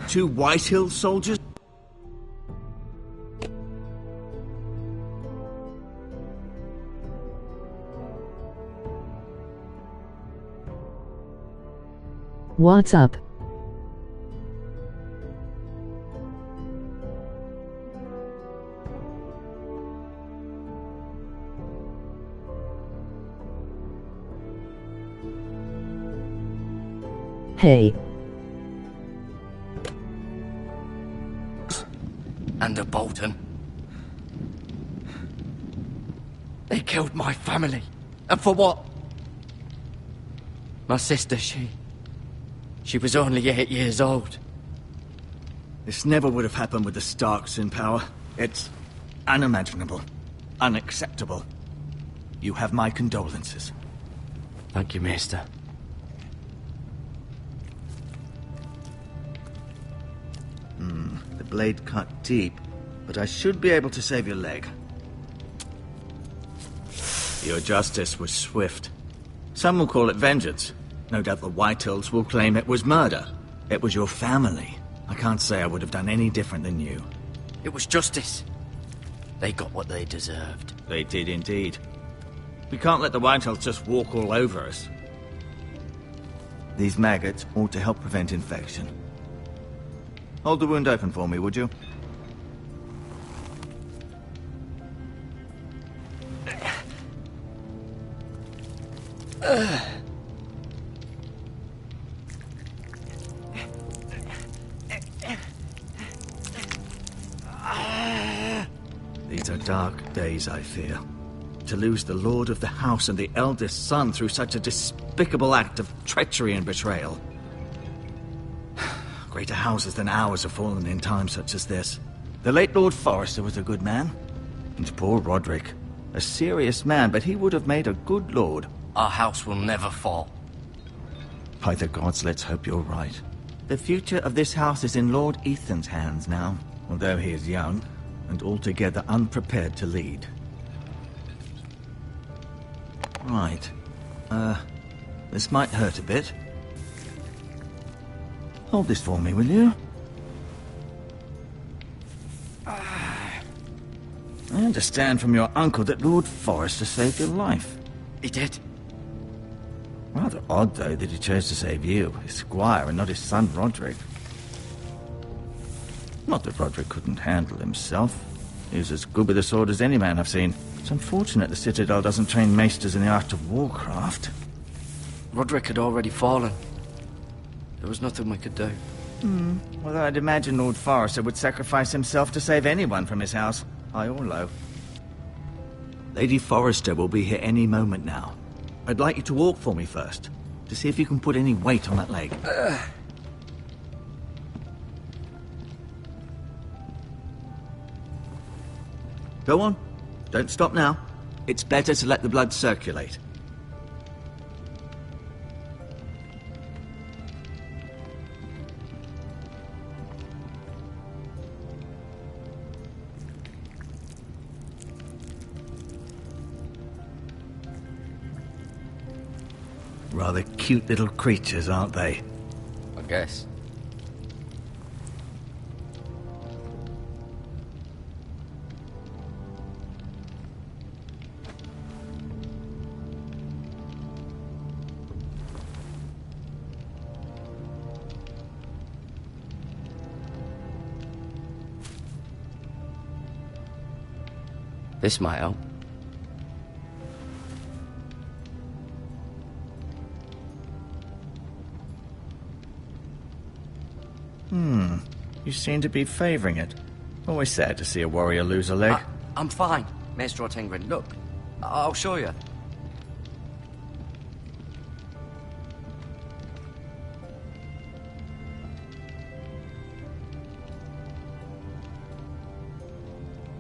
2 Whitehill soldiers? What's up? Hey. And a Bolton. They killed my family. And for what? My sister, she was only 8 years old. This never would have happened with the Starks in power. It's unimaginable. Unacceptable. You have my condolences. Thank you, Maester. The blade cut deep, but I should be able to save your leg. Your justice was swift. Some will call it vengeance. No doubt the Whitehills will claim it was murder. It was your family. I can't say I would have done any different than you. It was justice. They got what they deserved. They did indeed. We can't let the Whitehills just walk all over us. These maggots ought to help prevent infection. Hold the wound open for me, would you? These are dark days, I fear. To lose the lord of the house and the eldest son through such a despicable act of treachery and betrayal. Greater houses than ours have fallen in times such as this. The late Lord Forrester was a good man. And poor Roderick. A serious man, but he would have made a good lord. Our house will never fall. By the gods, let's hope you're right. The future of this house is in Lord Ethan's hands now, although he is young and altogether unprepared to lead. Right. This might hurt a bit. Hold this for me, will you? I understand from your uncle that Lord Forrester saved your life. He did. Rather odd, though, that he chose to save you, his squire, and not his son Roderick. Not that Roderick couldn't handle himself. He was as good with a sword as any man I've seen. It's unfortunate the Citadel doesn't train maesters in the art of warcraft. Roderick had already fallen. There was nothing we could do. Although I'd imagine Lord Forrester would sacrifice himself to save anyone from his house, high or low. Lady Forrester will be here any moment now. I'd like you to walk for me first, to see if you can put any weight on that leg. Go on. Don't stop now. It's better to let the blood circulate. Rather cute little creatures, aren't they? I guess. This might help. You seem to be favouring it. Always sad to see a warrior lose a leg. I'm fine, Maester Ortengren. Look, I'll show you.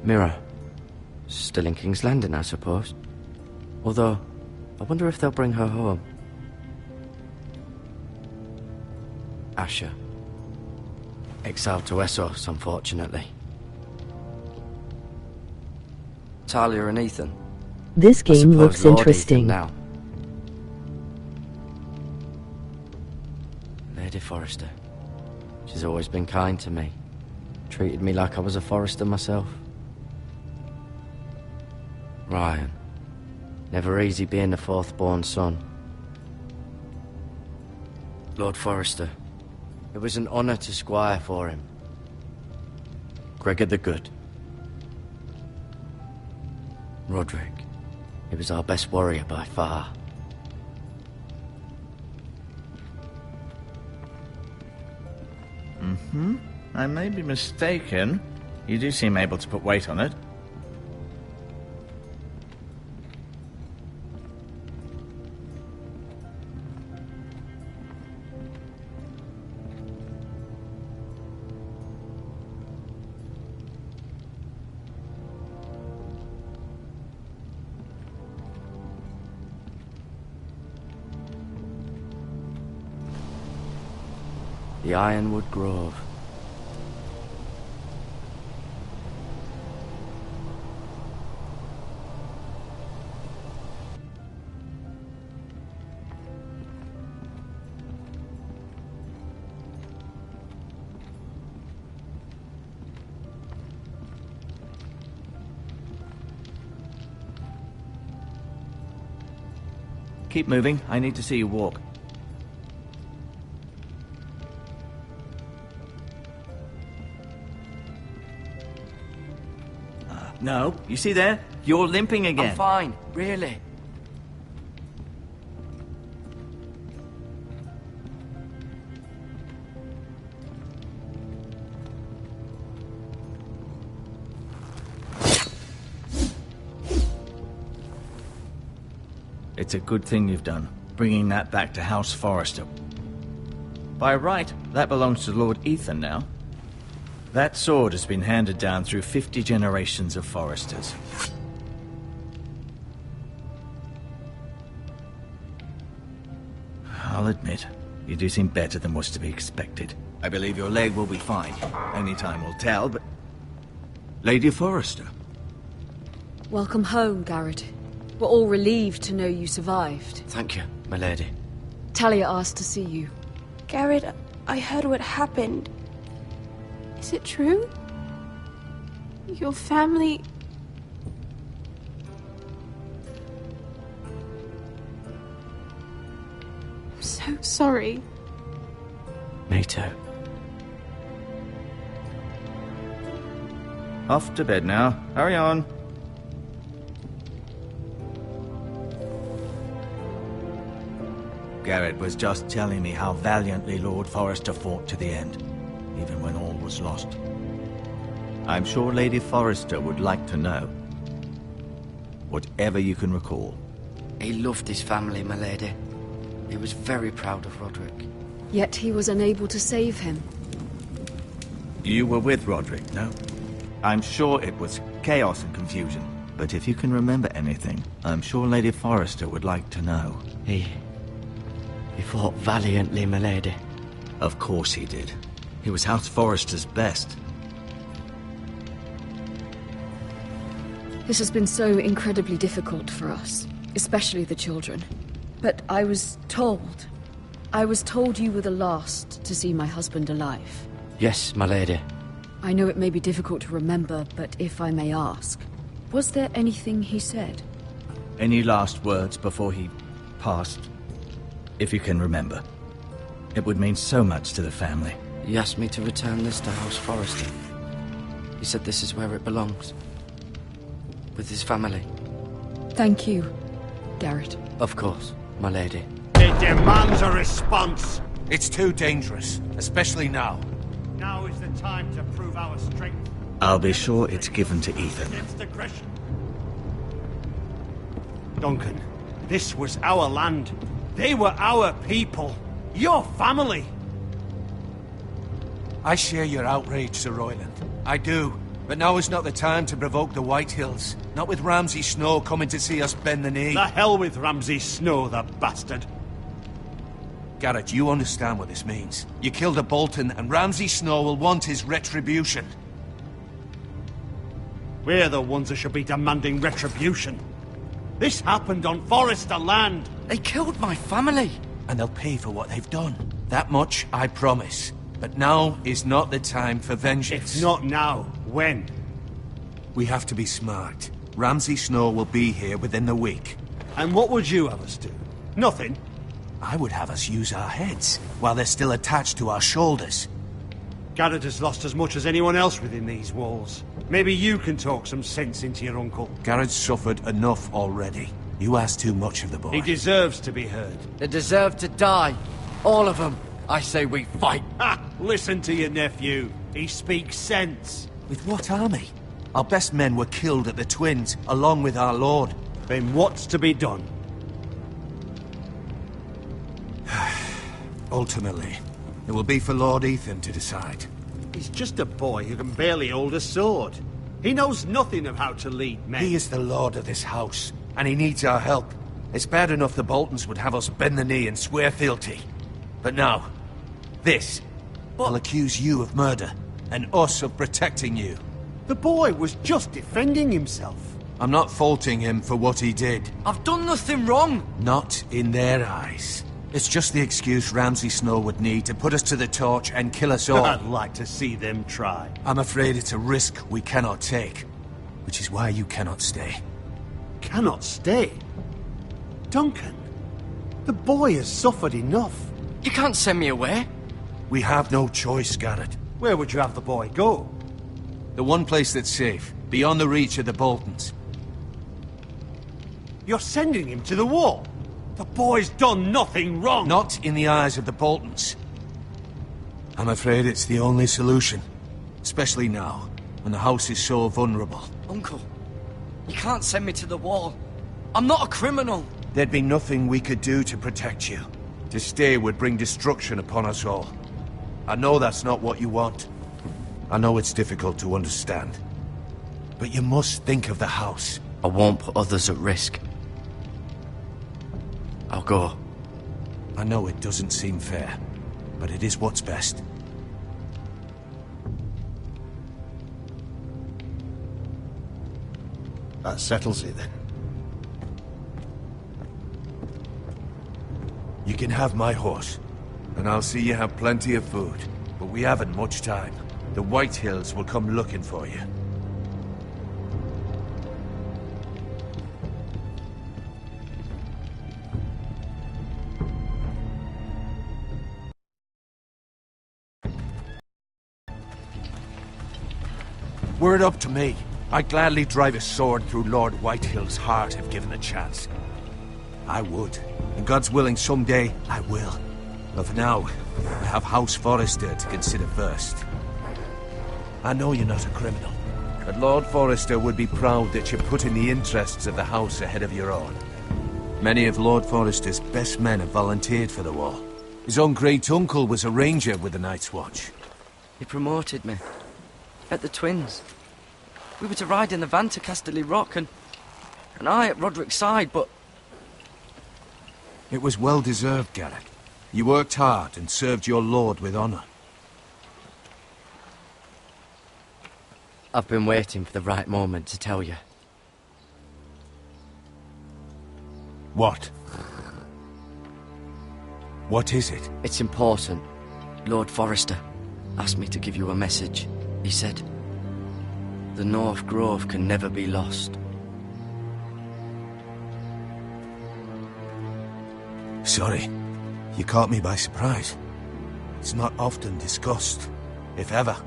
Mira. Still in King's Landing, I suppose. Although, I wonder if they'll bring her home. Asher. Exiled to Essos, unfortunately. Talia and Ethan. This game looks Lord interesting. Ethan now. Lady Forrester. She's always been kind to me. Treated me like I was a Forrester myself. Ryan. Never easy being the fourth-born son. Lord Forrester. It was an honor to squire for him. Gregor the Good. Roderick. He was our best warrior by far. I may be mistaken. You do seem able to put weight on it. The Ironwood Grove. Keep moving. I need to see you walk. No, you see there? You're limping again. I'm fine, really. It's a good thing you've done, bringing that back to House Forrester. By right, that belongs to Lord Ethan now. That sword has been handed down through 50 generations of Forresters. I'll admit, you do seem better than was to be expected. I believe your leg will be fine. Only time will tell, but... Lady Forrester. Welcome home, Garrett. We're all relieved to know you survived. Thank you, my lady. Talia asked to see you. Garrett, I heard what happened. Is it true? Your family... I'm so sorry. Me too. Off to bed now. Hurry on. Garrett was just telling me how valiantly Lord Forrester fought to the end, even when all was lost. I'm sure Lady Forrester would like to know. Whatever you can recall. He loved his family, my lady. He was very proud of Roderick. Yet he was unable to save him. You were with Roderick, no? I'm sure it was chaos and confusion. But if you can remember anything, I'm sure Lady Forrester would like to know. He fought valiantly, my lady. Of course he did. He was House Forrester's best. This has been so incredibly difficult for us, especially the children. But I was told you were the last to see my husband alive. Yes, my lady. I know it may be difficult to remember, but if I may ask, was there anything he said? Any last words before he passed? If you can remember. It would mean so much to the family. He asked me to return this to House Forrester. He said this is where it belongs. With his family. Thank you, Garrett. Of course, my lady. It demands a response. It's too dangerous, especially now. Now is the time to prove our strength. I'll be sure it's given to Ethan. Against aggression. Duncan, this was our land. They were our people. Your family. I share your outrage, Sir Royland. I do. But now is not the time to provoke the Whitehills. Not with Ramsay Snow coming to see us bend the knee. The hell with Ramsay Snow, the bastard. Garrett, you understand what this means. You killed a Bolton, and Ramsay Snow will want his retribution. We're the ones that should be demanding retribution. This happened on Forrester land. They killed my family. And they'll pay for what they've done. That much, I promise. But now is not the time for vengeance. It's not now. When? We have to be smart. Ramsay Snow will be here within the week. And what would you have us do? Nothing. I would have us use our heads while they're still attached to our shoulders. Garrett has lost as much as anyone else within these walls. Maybe you can talk some sense into your uncle. Garrett's suffered enough already. You ask too much of the boy. He deserves to be heard. They deserve to die. All of them. I say we fight. Ha! Listen to your nephew. He speaks sense. With what army? Our best men were killed at the Twins, along with our lord. Then what's to be done? Ultimately, it will be for Lord Ethan to decide. He's just a boy who can barely hold a sword. He knows nothing of how to lead men. He is the lord of this house, and he needs our help. It's bad enough the Boltons would have us bend the knee and swear fealty. But now, this. I'll accuse you of murder, and us of protecting you. The boy was just defending himself. I'm not faulting him for what he did. I've done nothing wrong. Not in their eyes. It's just the excuse Ramsay Snow would need to put us to the torch and kill us all. I'd like to see them try. I'm afraid it's a risk we cannot take, which is why you cannot stay. Cannot stay? Duncan, the boy has suffered enough. You can't send me away. We have no choice, Garrett. Where would you have the boy go? The one place that's safe, beyond the reach of the Boltons. You're sending him to the wall? The boy's done nothing wrong! Not in the eyes of the Boltons. I'm afraid it's the only solution. Especially now, when the house is so vulnerable. Uncle, you can't send me to the wall. I'm not a criminal. There'd be nothing we could do to protect you. To stay would bring destruction upon us all. I know that's not what you want. I know it's difficult to understand. But you must think of the house. I won't put others at risk. I'll go. I know it doesn't seem fair, but it is what's best. That settles it then. You can have my horse, and I'll see you have plenty of food. But we haven't much time. The White Hills will come looking for you. Were it up to me, I'd gladly drive a sword through Lord Whitehill's heart if given the chance. I would. And God's willing, someday I will. But for now, I have House Forrester to consider first. I know you're not a criminal, but Lord Forrester would be proud that you're putting the interests of the house ahead of your own. Many of Lord Forrester's best men have volunteered for the war. His own great-uncle was a ranger with the Night's Watch. He promoted me. At the Twins. We were to ride in the van to Casterly Rock, and I at Roderick's side, but... It was well-deserved, Garrett. You worked hard and served your lord with honor. I've been waiting for the right moment to tell you. What? What is it? It's important. Lord Forrester asked me to give you a message. He said, the North Grove can never be lost. Sorry. You caught me by surprise. It's not often discussed, if ever.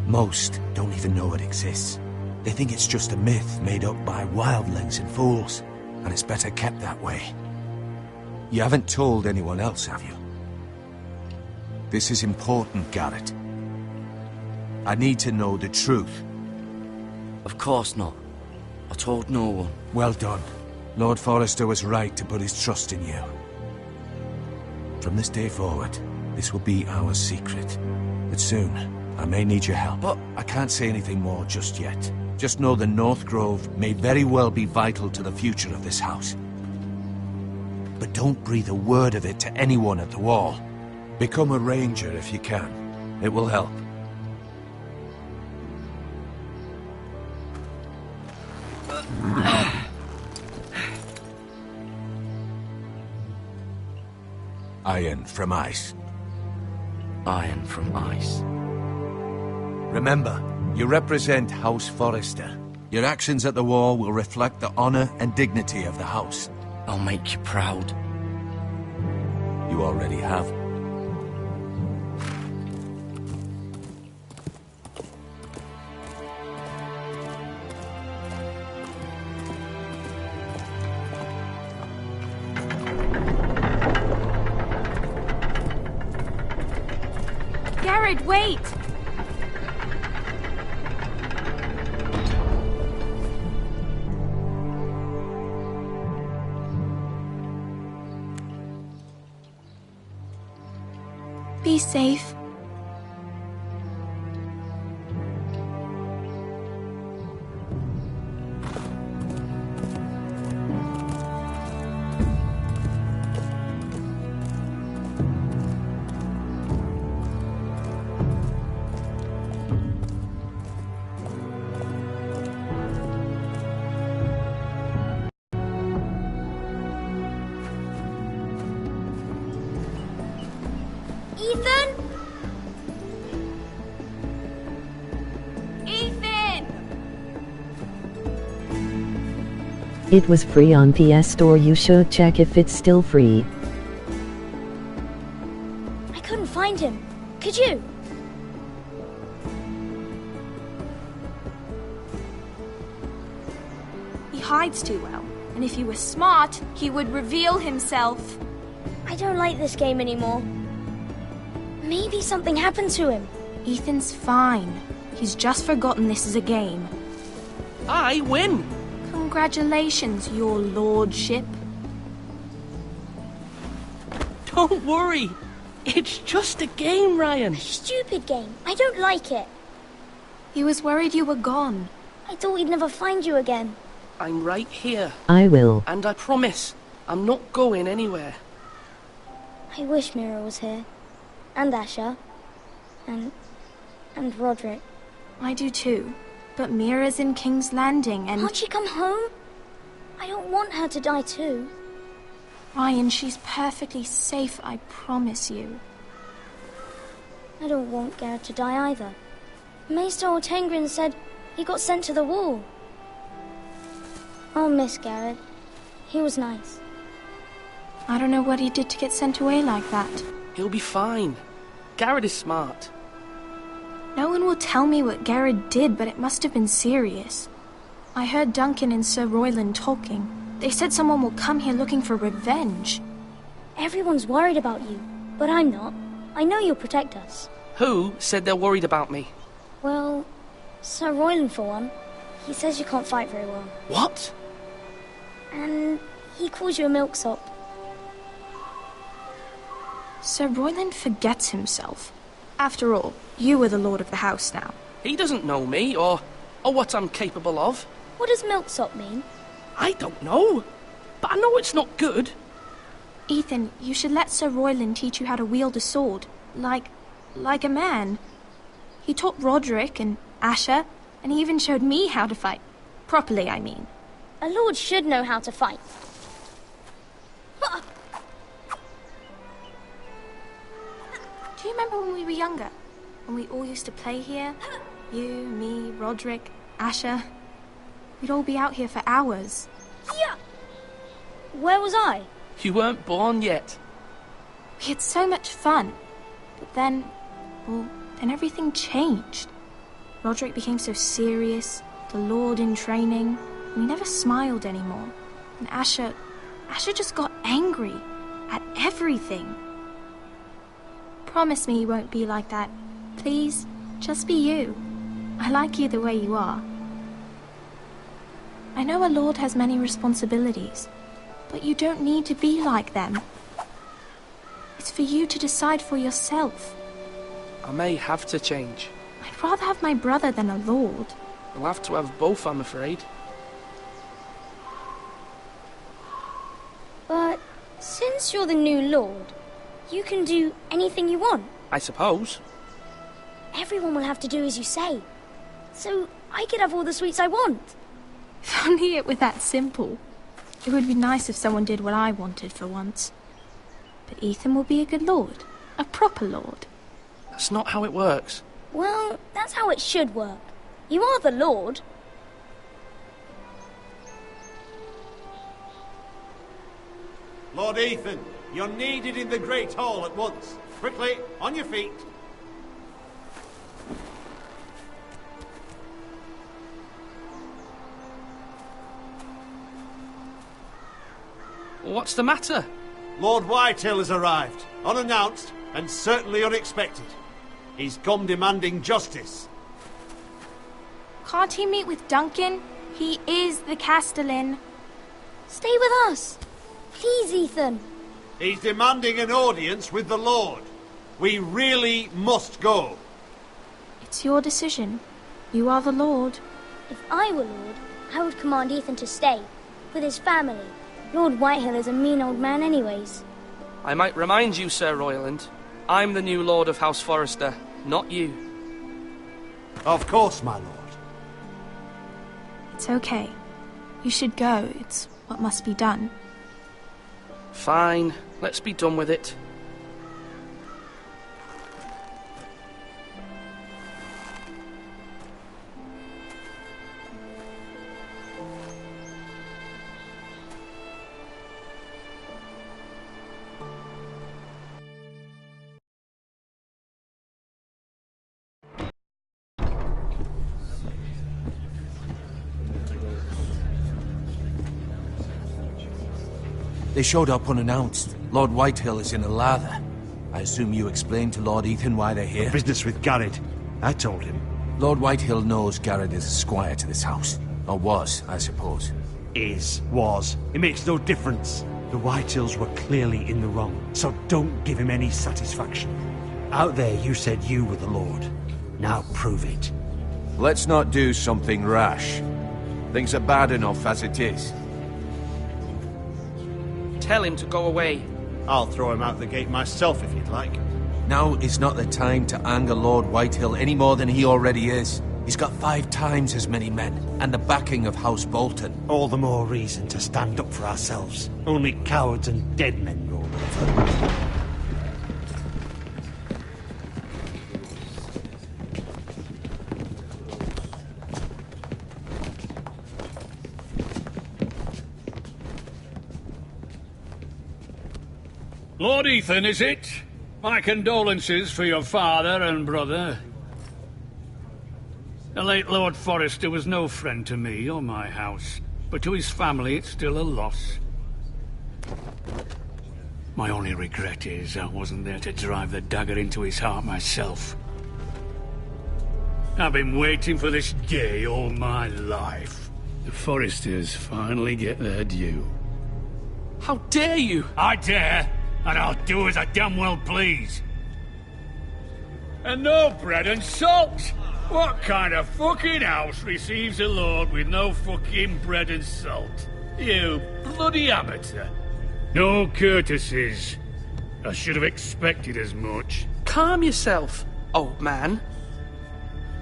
Most don't even know it exists. They think it's just a myth made up by wildlings and fools, and it's better kept that way. You haven't told anyone else, have you? This is important, Garrett. I need to know the truth. Of course not. I told no one. Well done. Lord Forrester was right to put his trust in you. From this day forward, this will be our secret. But soon, I may need your help. But I can't say anything more just yet. Just know the North Grove may very well be vital to the future of this house. But don't breathe a word of it to anyone at the wall. Become a ranger if you can. It will help. Iron from ice. Iron from ice. Remember, you represent House Forrester. Your actions at the wall will reflect the honor and dignity of the house. I'll make you proud. You already have. Garrett, wait! Be safe. Ethan? Ethan! It was free on PS Store. You should check if it's still free. I couldn't find him. Could you? He hides too well, and if he were smart, he would reveal himself. I don't like this game anymore. Maybe something happened to him. Ethan's fine. He's just forgotten this is a game. I win! Congratulations, your lordship. Don't worry. It's just a game, Ryan. Stupid game. I don't like it. He was worried you were gone. I thought we'd never find you again. I'm right here. I will. And I promise, I'm not going anywhere. I wish Mira was here. And Asher. And Roderick. I do too. But Mira's in King's Landing and... Can't she come home? I don't want her to die too. Ryan, she's perfectly safe, I promise you. I don't want Garrett to die either. Maester Ortengrin said he got sent to the wall. I'll miss Garrett. He was nice. I don't know what he did to get sent away like that. He'll be fine. Garrett is smart. No one will tell me what Garrett did, but it must have been serious. I heard Duncan and Sir Royland talking. They said someone will come here looking for revenge. Everyone's worried about you, but I'm not. I know you'll protect us. Who said they're worried about me? Well, Sir Royland for one. He says you can't fight very well. What? And he calls you a milksop. Sir Royland forgets himself. After all, you are the lord of the house now. He doesn't know me, or what I'm capable of. What does milksop mean? I don't know, but I know it's not good. Ethan, you should let Sir Royland teach you how to wield a sword. Like a man. He taught Roderick and Asher, and he even showed me how to fight. Properly, I mean. A lord should know how to fight. Do you remember when we were younger? When we all used to play here? You, me, Roderick, Asher. We'd all be out here for hours. Yeah. Where was I? You weren't born yet. We had so much fun. But then everything changed. Roderick became so serious, the Lord in training, and he never smiled anymore. And Asher just got angry at everything. Promise me you won't be like that. Please, just be you. I like you the way you are. I know a lord has many responsibilities, but you don't need to be like them. It's for you to decide for yourself. I may have to change. I'd rather have my brother than a lord. I'll have to have both, I'm afraid. But since you're the new lord, you can do anything you want. I suppose. Everyone will have to do as you say. So I could have all the sweets I want. If only it were that simple. It would be nice if someone did what I wanted for once. But Ethan will be a good lord. A proper lord. That's not how it works. Well, that's how it should work. You are the Lord. Lord Ethan, you're needed in the Great Hall at once. Quickly, on your feet. What's the matter? Lord Whitehill has arrived, unannounced and certainly unexpected. He's come demanding justice. Can't he meet with Duncan? He is the Castellan. Stay with us. Please, Ethan. He's demanding an audience with the Lord. We really must go. It's your decision. You are the Lord. If I were Lord, I would command Ethan to stay, with his family. Lord Whitehill is a mean old man anyways. I might remind you, Sir Royland, I'm the new Lord of House Forrester, not you. Of course, my lord. It's okay. You should go. It's what must be done. Fine, let's be done with it. They showed up unannounced. Lord Whitehill is in a lather. I assume you explained to Lord Ethan why they're here? Business with Garrett. I told him. Lord Whitehill knows Garrett is a squire to this house. Or was, I suppose. Was. It makes no difference. The Whitehills were clearly in the wrong, so don't give him any satisfaction. Out there you said you were the Lord. Now prove it. Let's not do something rash. Things are bad enough as it is. Tell him to go away. I'll throw him out the gate myself if you'd like. Now is not the time to anger Lord Whitehill any more than he already is. He's got 5 times as many men, and the backing of House Bolton. All the more reason to stand up for ourselves. Only cowards and dead men roll over. Lord Ethan, is it? My condolences for your father and brother. The late Lord Forrester was no friend to me or my house, but to his family it's still a loss. My only regret is I wasn't there to drive the dagger into his heart myself. I've been waiting for this day all my life. The Forresters finally get their due. How dare you! I dare! And I'll do as I damn well please. And no bread and salt! What kind of fucking house receives a lord with no fucking bread and salt? You bloody amateur. No courtesies. I should have expected as much. Calm yourself, old man.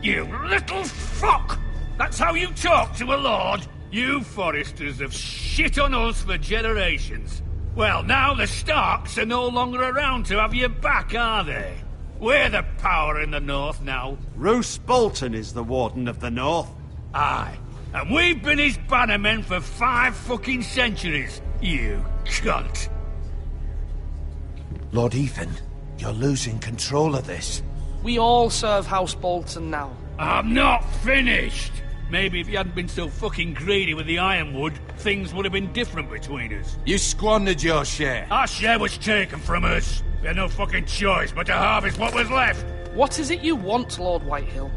You little fuck! That's how you talk to a lord? You Forresters have shit on us for generations. Well, now the Starks are no longer around to have your back, are they? We're the power in the north now. Roose Bolton is the Warden of the North. Aye, and we've been his bannermen for 5 fucking centuries, you cunt. Lord Ethan, you're losing control of this. We all serve House Bolton now. I'm not finished! Maybe if you hadn't been so fucking greedy with the ironwood, things would have been different between us. You squandered your share. Our share was taken from us. We had no fucking choice but to harvest what was left. What is it you want, Lord Whitehill?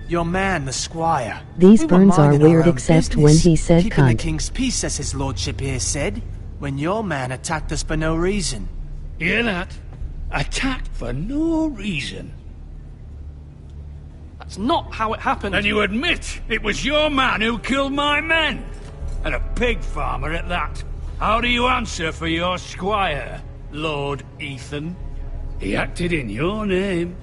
Your man, the squire. These We were burns are minding our weird own except business, when he said keeping the cunt. king's peace, as his lordship here said, when your man attacked us for no reason. Hear that? Attacked for no reason. That's not how it happened. And you admit it was your man who killed my men? And a pig farmer at that. How do you answer for your squire, Lord Ethan? He acted in your name.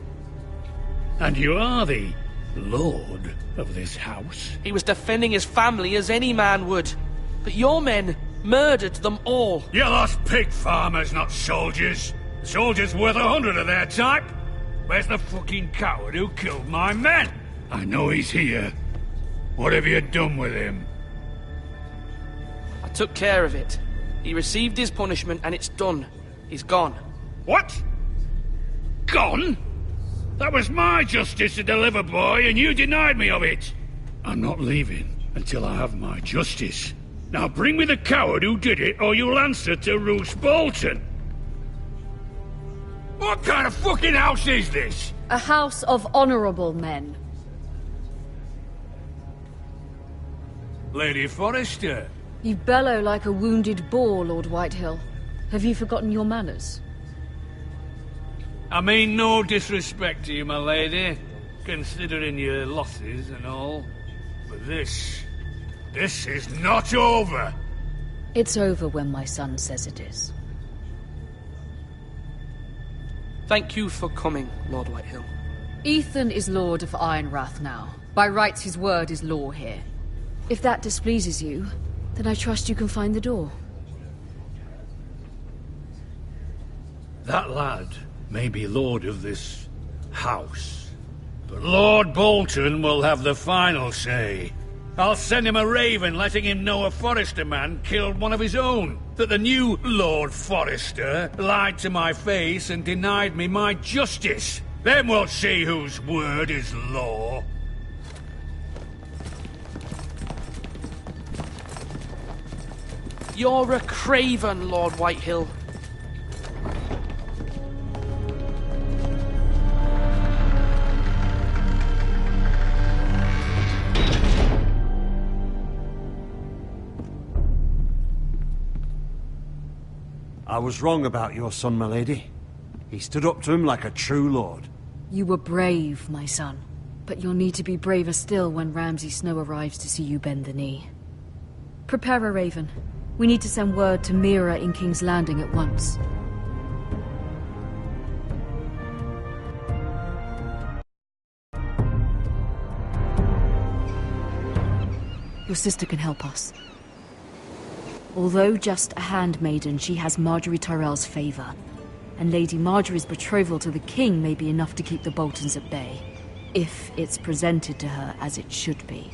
And you are the Lord of this house? He was defending his family as any man would. But your men murdered them all. You lost pig farmers, not soldiers. The soldiers worth 100 of their type. Where's the fucking coward who killed my men? I know he's here. What have you done with him? I took care of it. He received his punishment and it's done. He's gone. What? Gone? That was my justice to deliver, boy, and you denied me of it. I'm not leaving until I have my justice. Now bring me the coward who did it, or you'll answer to Roose Bolton. What kind of fucking house is this? A house of honorable men. Lady Forrester. You bellow like a wounded boar, Lord Whitehill. Have you forgotten your manners? I mean no disrespect to you, my lady, considering your losses and all. But this is not over. It's over when my son says it is. Thank you for coming, Lord Whitehill. Ethan is Lord of Ironrath now. By rights, his word is law here. If that displeases you, then I trust you can find the door. That lad may be lord of this house, but Lord Bolton will have the final say. I'll send him a raven letting him know a Forrester man killed one of his own. That the new Lord Forrester lied to my face and denied me my justice. Then we'll see whose word is law. You're a craven, Lord Whitehill. I was wrong about your son, my lady. He stood up to him like a true lord. You were brave, my son. But you'll need to be braver still when Ramsay Snow arrives to see you bend the knee. Prepare a raven. We need to send word to Mira in King's Landing at once. Your sister can help us. Although just a handmaiden, she has Marjorie Tyrell's favor. And Lady Marjorie's betrothal to the king may be enough to keep the Boltons at bay. If it's presented to her as it should be.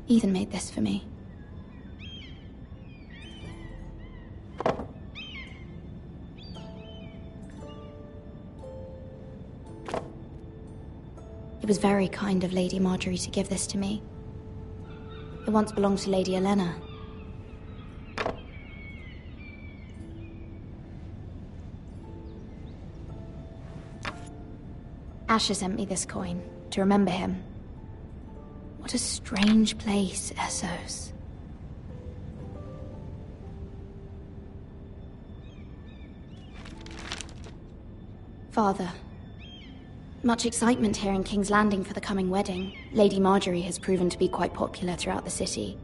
Ethan made this for me. It was very kind of Lady Marjorie to give this to me. It once belonged to Lady Olenna. Asher sent me this coin to remember him. What a strange place, Essos. Father, much excitement here in King's Landing for the coming wedding. Lady Marjorie has proven to be quite popular throughout the city.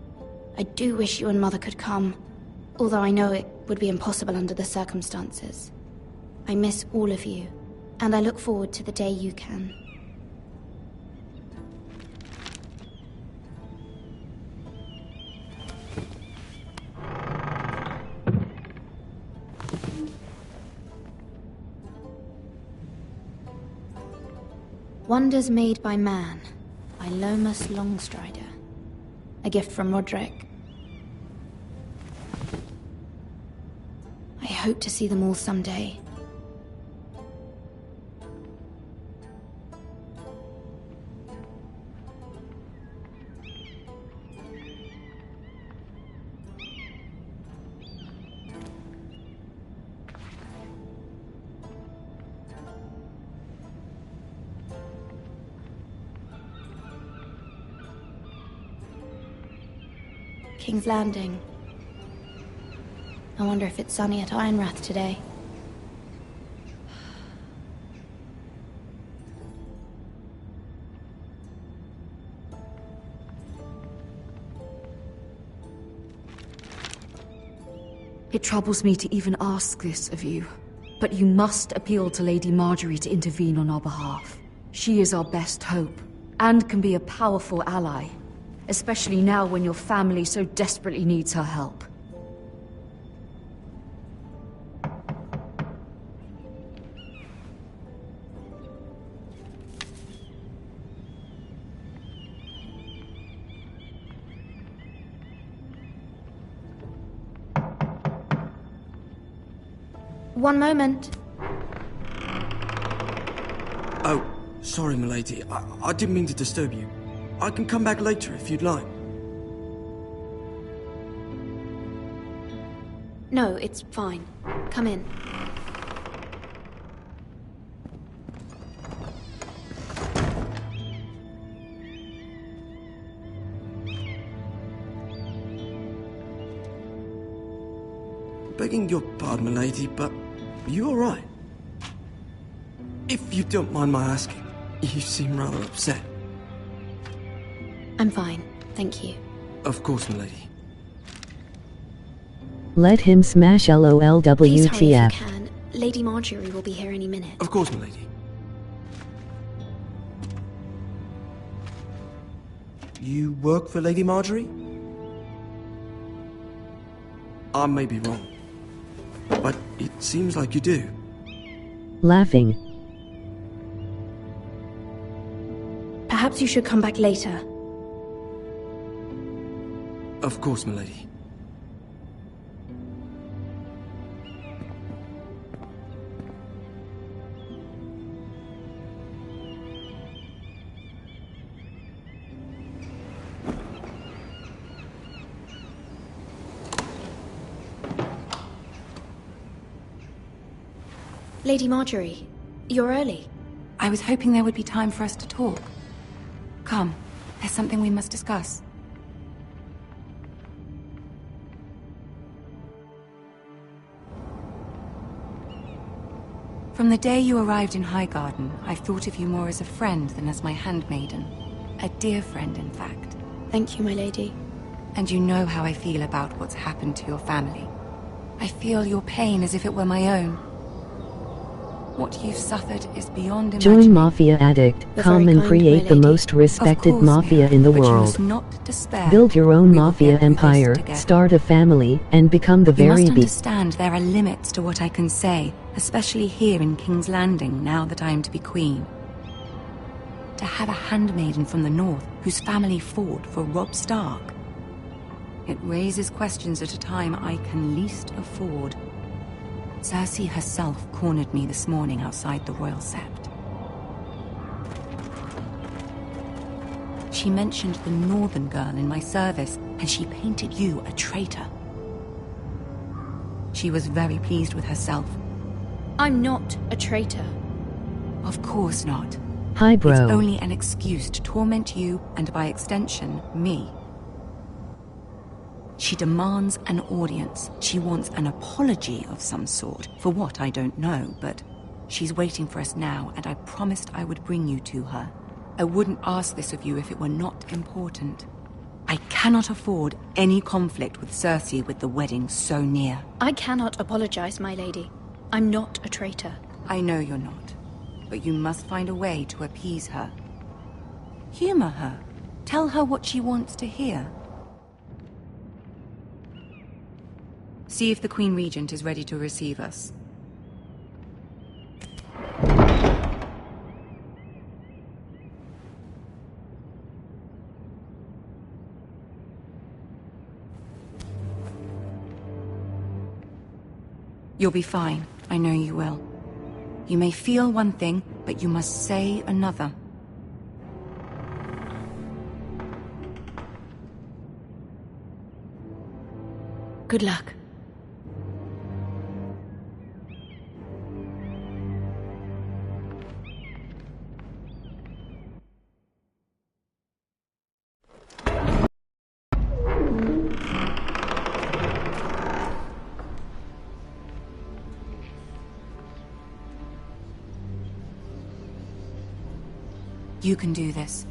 I do wish you and Mother could come, although I know it would be impossible under the circumstances. I miss all of you, and I look forward to the day you can. Wonders Made by Man, by Lomas Longstrider. A gift from Roderick. I hope to see them all someday. King's Landing. I wonder if it's sunny at Ironrath today. It troubles me to even ask this of you, but you must appeal to Lady Marjorie to intervene on our behalf. She is our best hope, and can be a powerful ally, especially now when your family so desperately needs her help. One moment. Oh, sorry, milady. I didn't mean to disturb you. I can come back later if you'd like. No, it's fine. Come in. Begging your pardon, milady, but are you alright? If you don't mind my asking, you seem rather upset. I'm fine, thank you. Of course, milady. Let him smash LOL Please hurry if you WTF. can. Lady Marjorie will be here any minute. Of course, milady. You work for Lady Marjorie? I may be wrong, but it seems like you do. Laughing. Perhaps you should come back later. Of course, milady. Lady Marjorie, you're early. I was hoping there would be time for us to talk. Come, there's something we must discuss. From the day you arrived in Highgarden, I've thought of you more as a friend than as my handmaiden. A dear friend, in fact. Thank you, my lady. And you know how I feel about what's happened to your family. I feel your pain as if it were my own. What you've suffered is beyond imagining. Join Mafia Addict. Come and create the most respected mafia in the world. Not despair. Build your own mafia empire, start a family, and become the You very must best. understand there are limits to what I can say, especially here in King's Landing, now that I am to be queen. To have a handmaiden from the north whose family fought for Robb Stark. It raises questions at a time I can least afford. Cersei herself cornered me this morning outside the Royal Sept. She mentioned the northern girl in my service, and she painted you a traitor. She was very pleased with herself. I'm not a traitor. Of course not. Hi, bro. It's only an excuse to torment you, and by extension, me. She demands an audience. She wants an apology of some sort. For what, I don't know, but she's waiting for us now, and I promised I would bring you to her. I wouldn't ask this of you if it were not important. I cannot afford any conflict with Cersei with the wedding so near. I cannot apologize, my lady. I'm not a traitor. I know you're not, but you must find a way to appease her. Humor her. Tell her what she wants to hear. See if the Queen Regent is ready to receive us. You'll be fine. I know you will. You may feel one thing, but you must say another. Good luck. You can do this.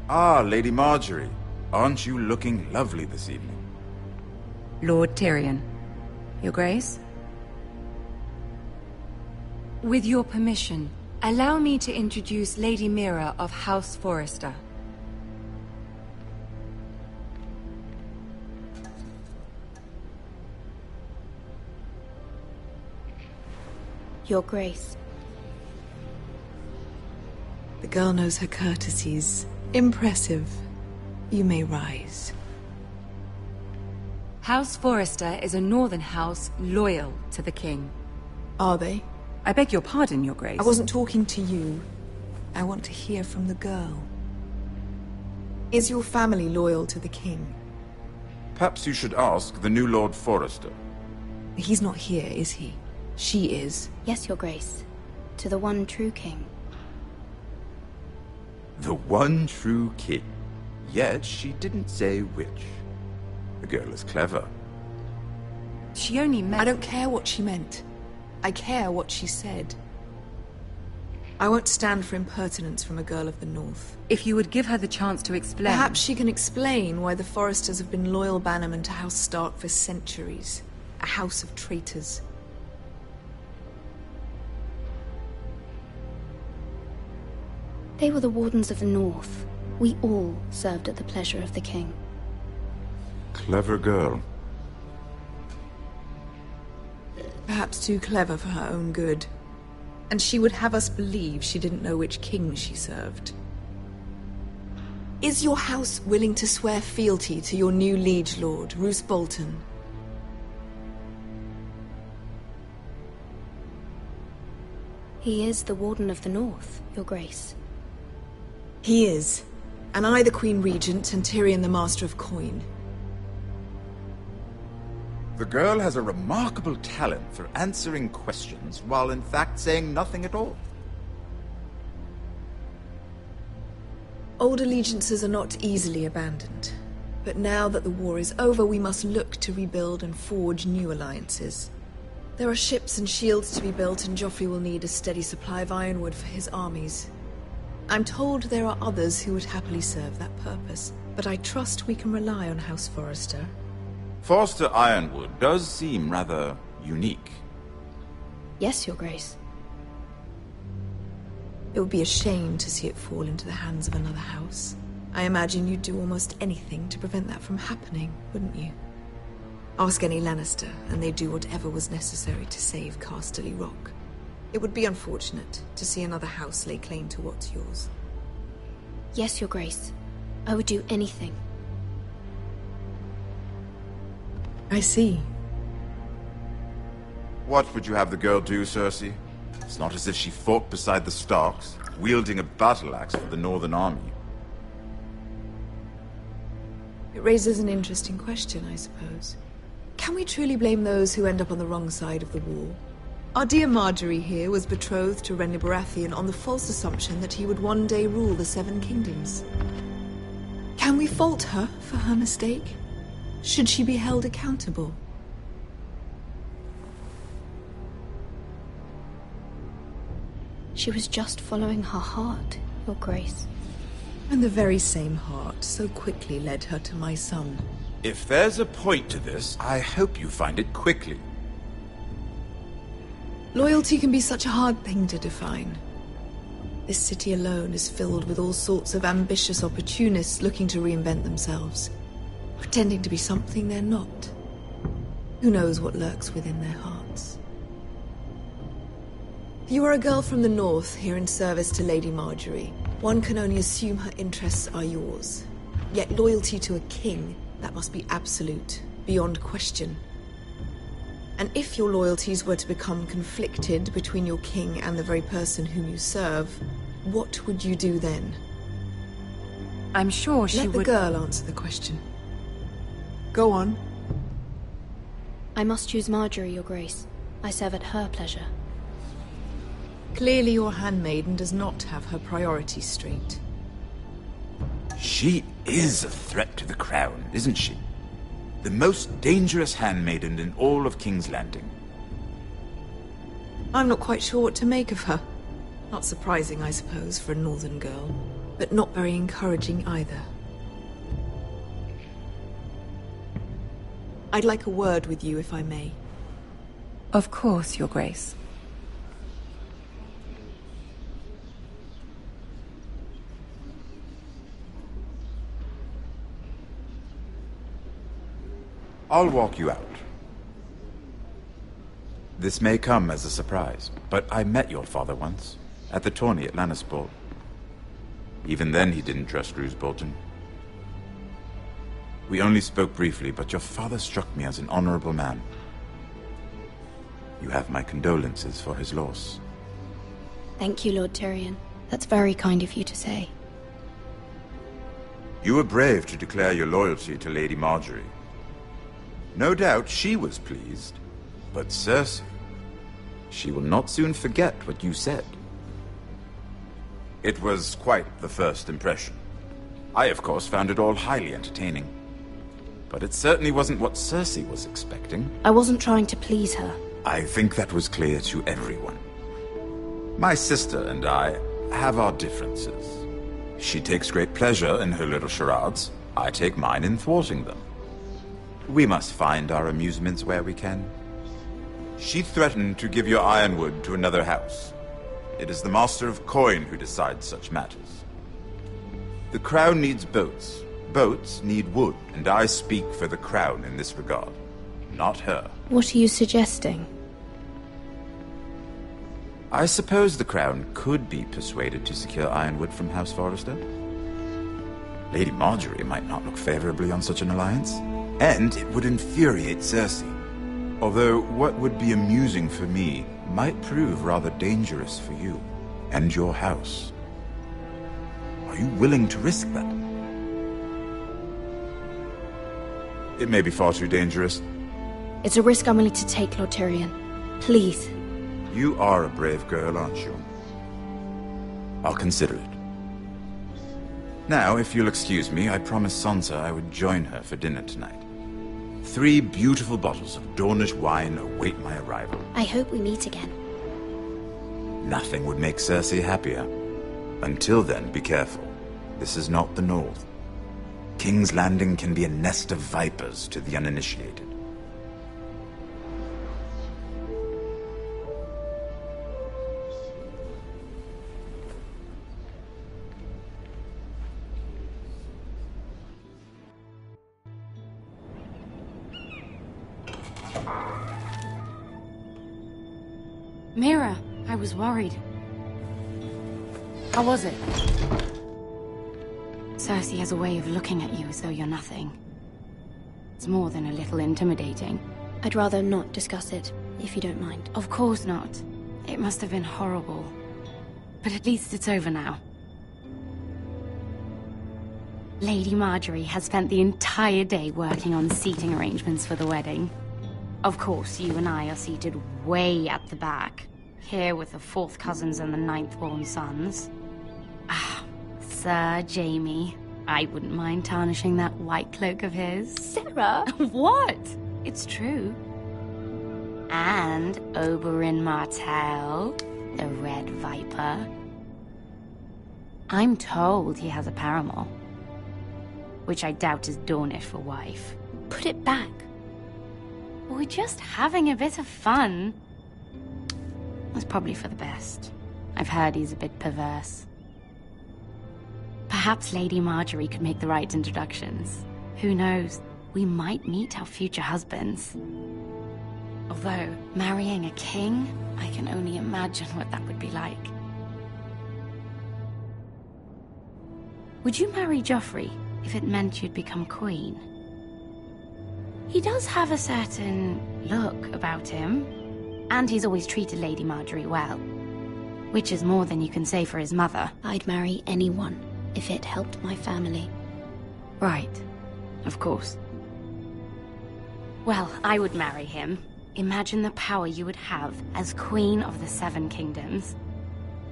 Ah, Lady Marjorie. Aren't you looking lovely this evening? Lord Tyrion. Your Grace? With your permission, allow me to introduce Lady Mira of House Forrester. Your Grace. The girl knows her courtesies. Impressive. You may rise. House Forrester is a northern house loyal to the king. Are they? I beg your pardon, Your Grace. I wasn't talking to you. I want to hear from the girl. Is your family loyal to the king? Perhaps you should ask the new Lord Forrester. He's not here, is he? She is. Yes, Your Grace. To the one true king. The one true king. Yet she didn't say which. The girl is clever. She only meant... I don't care what she meant. I care what she said. I won't stand for impertinence from a girl of the North. If you would give her the chance to explain... Perhaps she can explain why the Forresters have been loyal bannermen to House Stark for centuries. A house of traitors. They were the Wardens of the North. We all served at the pleasure of the king. Clever girl. Perhaps too clever for her own good. And she would have us believe she didn't know which king she served. Is your house willing to swear fealty to your new liege lord, Roose Bolton? He is the Warden of the North, Your Grace. He is. And I the Queen Regent and Tyrion the Master of Coin. The girl has a remarkable talent for answering questions while in fact saying nothing at all. Old allegiances are not easily abandoned. But now that the war is over, we must look to rebuild and forge new alliances. There are ships and shields to be built, and Joffrey will need a steady supply of ironwood for his armies. I'm told there are others who would happily serve that purpose, but I trust we can rely on House Forrester. Forrester Ironwood does seem rather unique. Yes, Your Grace. It would be a shame to see it fall into the hands of another house. I imagine you'd do almost anything to prevent that from happening, wouldn't you? Ask any Lannister, and they'd do whatever was necessary to save Casterly Rock. It would be unfortunate to see another house lay claim to what's yours. Yes, Your Grace. I would do anything. I see. What would you have the girl do, Cersei? It's not as if she fought beside the Starks, wielding a battle axe for the Northern Army. It raises an interesting question, I suppose. Can we truly blame those who end up on the wrong side of the war? Our dear Marjorie here was betrothed to Renly Baratheon on the false assumption that he would one day rule the Seven Kingdoms. Can we fault her for her mistake? Should she be held accountable? She was just following her heart, Your Grace. And the very same heart so quickly led her to my son. If there's a point to this, I hope you find it quickly. Loyalty can be such a hard thing to define. This city alone is filled with all sorts of ambitious opportunists looking to reinvent themselves, pretending to be something they're not. Who knows what lurks within their hearts? You are a girl from the north, here in service to Lady Marjorie. One can only assume her interests are yours. Yet loyalty to a king, that must be absolute, beyond question. And if your loyalties were to become conflicted between your king and the very person whom you serve, what would you do then? I'm sure she would... Let the girl answer the question. Go on. I must choose Marjorie, Your Grace. I serve at her pleasure. Clearly your handmaiden does not have her priorities straight. She is a threat to the crown, isn't she? The most dangerous handmaiden in all of King's Landing. I'm not quite sure what to make of her. Not surprising, I suppose, for a northern girl, but not very encouraging either. I'd like a word with you, if I may. Of course, Your Grace. I'll walk you out. This may come as a surprise, but I met your father once, at the tourney at Lannisport. Even then he didn't trust Roose Bolton. We only spoke briefly, but your father struck me as an honorable man. You have my condolences for his loss. Thank you, Lord Tyrion. That's very kind of you to say. You were brave to declare your loyalty to Lady Margaery. No doubt she was pleased, but Cersei, she will not soon forget what you said. It was quite the first impression. I, of course, found it all highly entertaining. But it certainly wasn't what Cersei was expecting. I wasn't trying to please her. I think that was clear to everyone. My sister and I have our differences. She takes great pleasure in her little charades. I take mine in thwarting them. We must find our amusements where we can. She threatened to give your ironwood to another house. It is the Master of Coin who decides such matters. The Crown needs boats. Boats need wood, and I speak for the Crown in this regard, not her. What are you suggesting? I suppose the Crown could be persuaded to secure ironwood from House Forrester. Lady Margaery might not look favorably on such an alliance, and it would infuriate Cersei. Although what would be amusing for me might prove rather dangerous for you and your house. Are you willing to risk that? It may be far too dangerous. It's a risk I'm willing to take, Lord Tyrion. Please. You are a brave girl, aren't you? I'll consider it. Now, if you'll excuse me, I promised Sansa I would join her for dinner tonight. 3 beautiful bottles of Dornish wine await my arrival. I hope we meet again. Nothing would make Cersei happier. Until then, be careful. This is not the North. King's Landing can be a nest of vipers to the uninitiated. Mira, I was worried. How was it? Cersei has a way of looking at you as though you're nothing. It's more than a little intimidating. I'd rather not discuss it, if you don't mind. Of course not. It must have been horrible. But at least it's over now. Lady Margaery has spent the entire day working on seating arrangements for the wedding. Of course, you and I are seated way at the back, here with the 4th cousins and the 9th-born sons. Ah, Sir Jaime. I wouldn't mind tarnishing that white cloak of his. Sarah! What? It's true. And Oberyn Martell, the Red Viper. I'm told he has a paramour, which I doubt is Dornish for wife. Put it back. We're just having a bit of fun. That's probably for the best. I've heard he's a bit perverse. Perhaps Lady Margaery could make the right introductions. Who knows? We might meet our future husbands. Although, marrying a king, I can only imagine what that would be like. Would you marry Joffrey if it meant you'd become queen? He does have a certain look about him, and he's always treated Lady Margaery well, which is more than you can say for his mother. I'd marry anyone if it helped my family. Right, of course. Well, I would marry him. Imagine the power you would have as Queen of the 7 Kingdoms.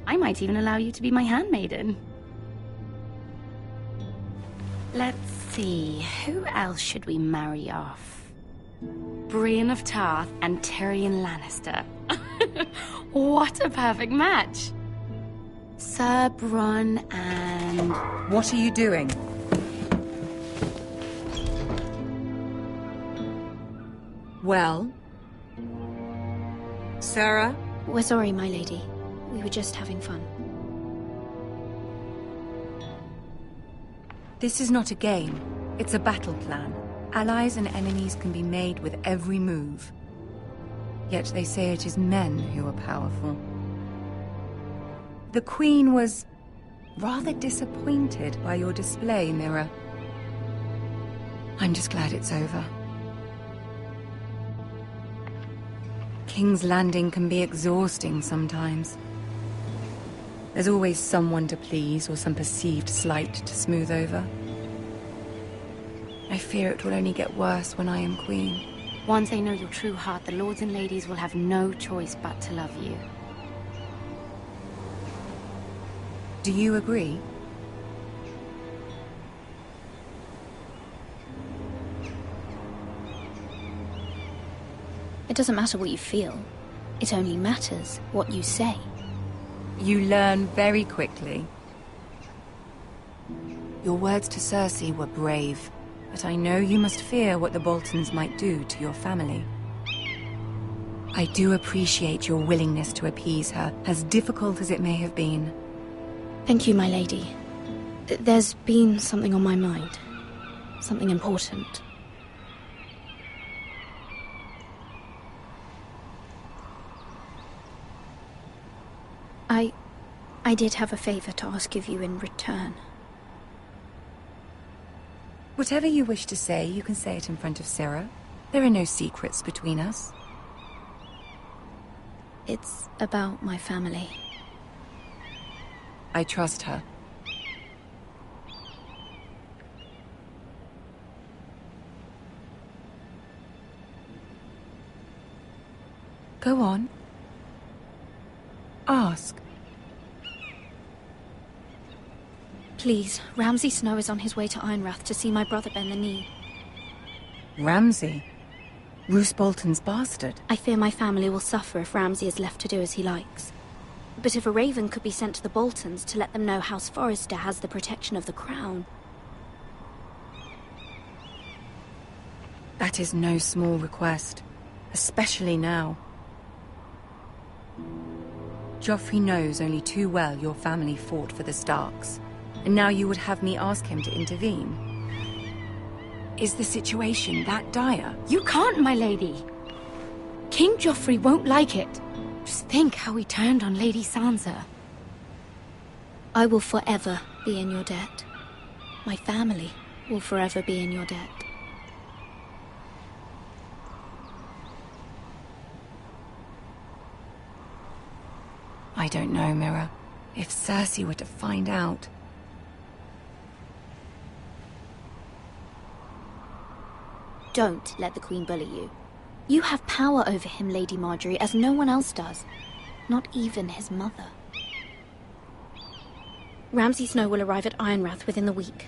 I might even allow you to be my handmaiden. Let's see, who else should we marry off? Brienne of Tarth and Tyrion Lannister. What a perfect match! Sir Bronn and... What are you doing? Well? Sarah? We're sorry, my lady. We were just having fun. This is not a game. It's a battle plan. Allies and enemies can be made with every move. Yet they say it is men who are powerful. The Queen was rather disappointed by your display, Mira. I'm just glad it's over. King's Landing can be exhausting sometimes. There's always someone to please or some perceived slight to smooth over. I fear it will only get worse when I am queen. Once they know your true heart, the lords and ladies will have no choice but to love you. Do you agree? It doesn't matter what you feel. It only matters what you say. You learn very quickly. Your words to Cersei were brave, but I know you must fear what the Boltons might do to your family. I do appreciate your willingness to appease her, as difficult as it may have been. Thank you, my lady. There's been something on my mind. Something important. I did have a favor to ask of you in return. Whatever you wish to say, you can say it in front of Sarah. There are no secrets between us. It's about my family. I trust her. Go on. Ask. Please, Ramsay Snow is on his way to Ironrath to see my brother bend the knee. Ramsay? Roose Bolton's bastard? I fear my family will suffer if Ramsay is left to do as he likes. But if a raven could be sent to the Boltons to let them know House Forrester has the protection of the crown... That is no small request, especially now. Joffrey knows only too well your family fought for the Starks, and now you would have me ask him to intervene. Is the situation that dire? You can't, my lady. King Joffrey won't like it. Just think how he turned on Lady Sansa. I will forever be in your debt. My family will forever be in your debt. I don't know, Mira. If Cersei were to find out... Don't let the Queen bully you. You have power over him, Lady Marjorie, as no one else does. Not even his mother. Ramsay Snow will arrive at Ironrath within the week.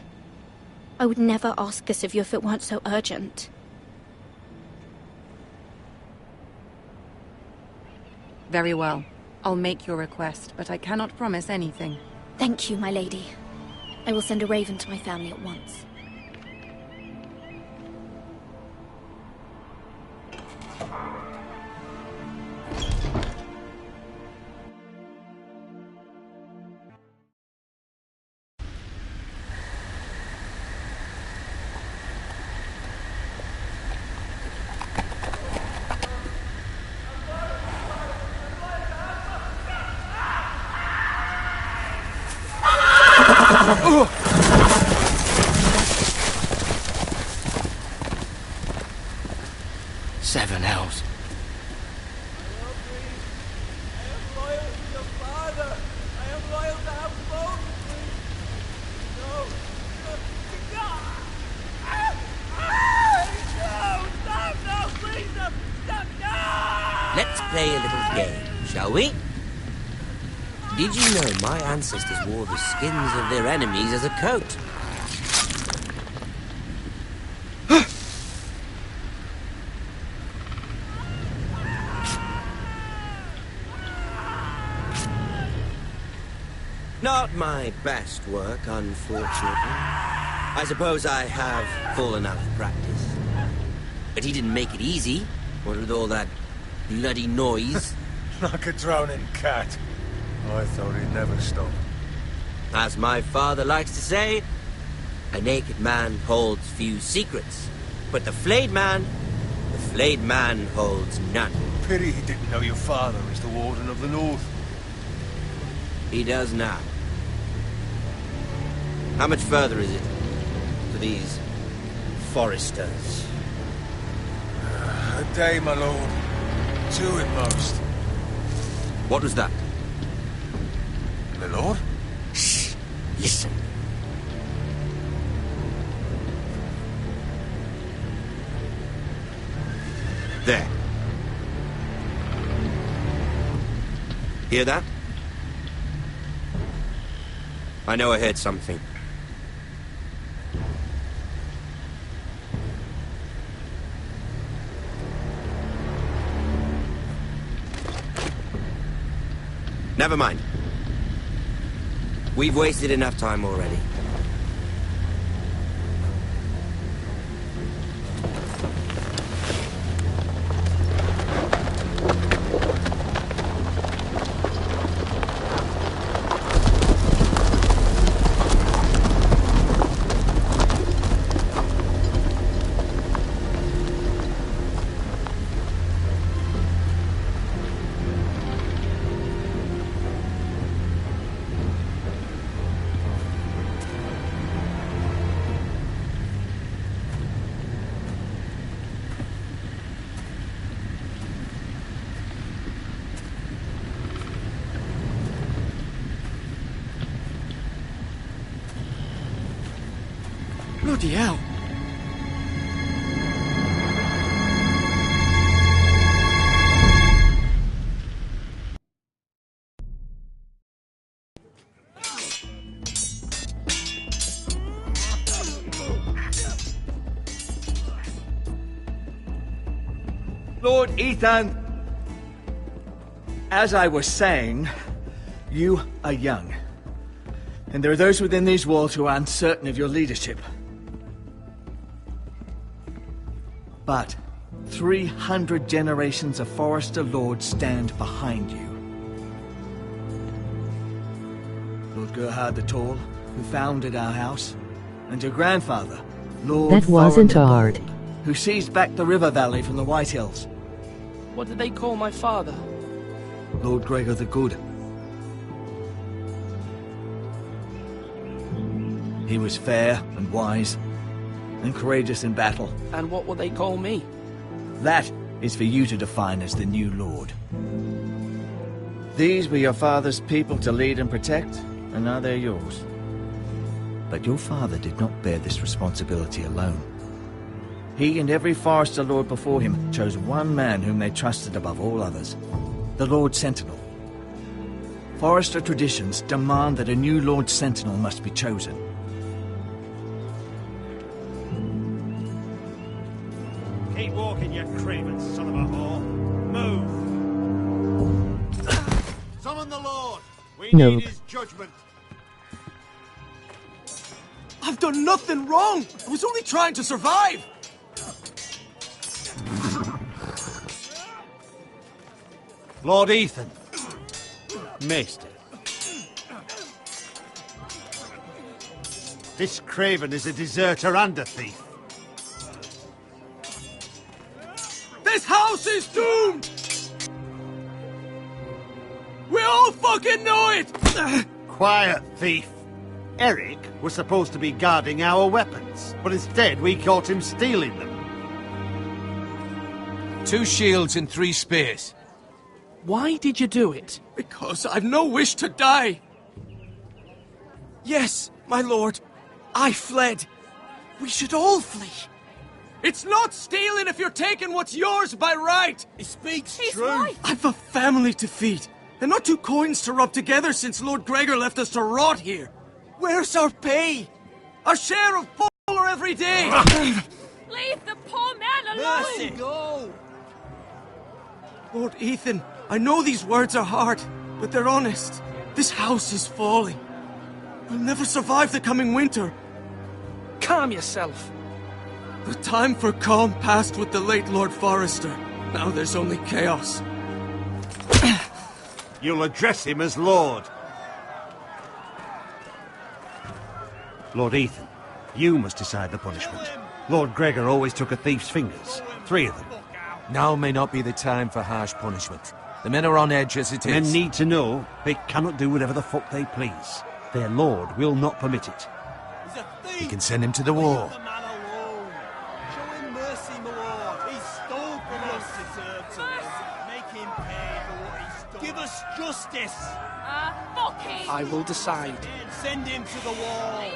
I would never ask this of you if it weren't so urgent. Very well. I'll make your request, but I cannot promise anything. Thank you, my lady. I will send a raven to my family at once. Seven hells. Let's play a little game, shall we? Did you know my ancestors wore the skins of their enemies as a coat? Not my best work, unfortunately. I suppose I have fallen out of practice. But he didn't make it easy, what with all that bloody noise. Like a drowning cat. I thought he'd never stop. As my father likes to say, a naked man holds few secrets, but the flayed man holds none. Pity he didn't know your father is the Warden of the North. He does now. How much further is it to these Forresters? A day, my lord. 2 at most. What was that? My lord? Shh! Listen. There. Hear that? I know I heard something. Never mind. We've wasted enough time already. Bloody hell. Lord Ethan! As I was saying, you are young. And there are those within these walls who are uncertain of your leadership. But 300 generations of Forrester lords stand behind you. Lord Gerhard the Tall, who founded our house, and your grandfather, Lord That wasn't Thorin the hard. Bold, who seized back the river valley from the White Hills. What did they call my father? Lord Gregor the Good. He was fair and wise, and courageous in battle. And what will they call me? That is for you to define as the new lord. These were your father's people to lead and protect, and now they're yours. But your father did not bear this responsibility alone. He and every Forrester lord before him chose one man whom they trusted above all others, the Lord Sentinel. Forrester traditions demand that a new Lord Sentinel must be chosen. Keep walking, you craven son of a whore. Move! Summon the Lord! We need his judgment. I've done nothing wrong! I was only trying to survive! Lord Ethan. Maester. This craven is a deserter and a thief. This house is doomed! We all fucking know it! Quiet, thief. Eric was supposed to be guarding our weapons, but instead we caught him stealing them. 2 shields and 3 spears. Why did you do it? Because I've no wish to die. Yes, my lord. I fled. We should all flee. It's not stealing if you're taking what's yours by right. He speaks He's truth. right. I've a family to feed. And not 2 coins to rub together since Lord Gregor left us to rot here. Where's our pay? Our share of polar every day! Leave the poor man alone! Mercy! Go! Lord Ethan, I know these words are hard, but they're honest. This house is falling. I'll never survive the coming winter. Calm yourself. The time for calm passed with the late Lord Forrester. Now there's only chaos. You'll address him as Lord. Lord Ethan, you must decide the punishment. Lord Gregor always took a thief's fingers. 3 of them. Now may not be the time for harsh punishment. The men are on edge as it is. Men need to know they cannot do whatever the fuck they please. Their lord will not permit it. You can send him to the wall. Give us justice! Fuck him! I will decide. Send him to the wall!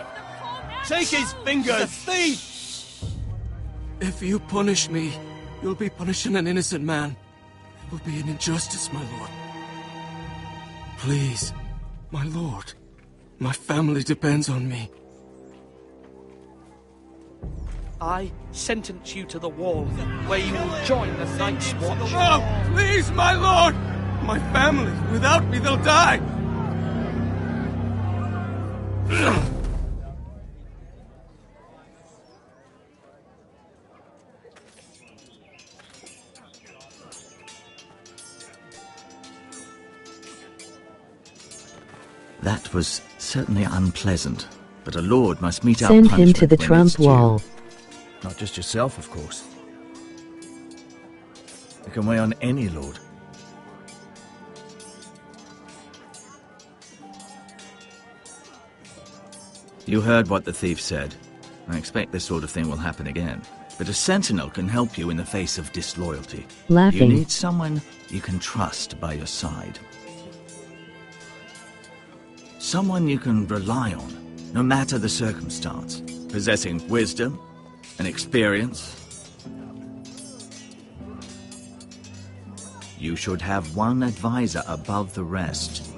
Take his fingers! Thief! If you punish me, you'll be punishing an innocent man. It will be an injustice, my lord. Please, my lord. My family depends on me. I sentence you to the wall, where you will join the Night's Watch. No! Please, my lord! My family, without me, they'll die! That was certainly unpleasant, but a lord must mete out Send punishment him to the when Trump it's due. wall. Not just yourself, of course. It can weigh on any lord. You heard what the thief said. I expect this sort of thing will happen again. But a sentinel can help you in the face of disloyalty. Laughing. You need someone you can trust by your side. Someone you can rely on, no matter the circumstance. Possessing wisdom and experience. You should have one advisor above the rest.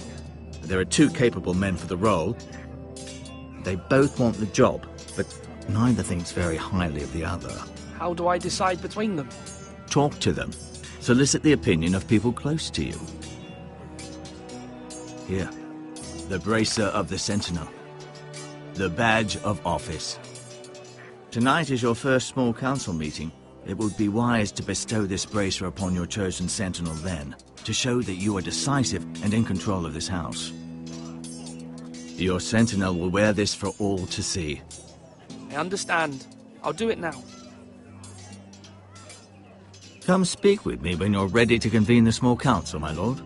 There are 2 capable men for the role. They both want the job, but neither thinks very highly of the other. How do I decide between them? Talk to them. Solicit the opinion of people close to you. Here, the bracer of the Sentinel. The badge of office. Tonight is your first small council meeting. It would be wise to bestow this bracer upon your chosen Sentinel then, to show that you are decisive and in control of this house. Your Sentinel will wear this for all to see. I understand. I'll do it now. Come speak with me when you're ready to convene the small council, my lord.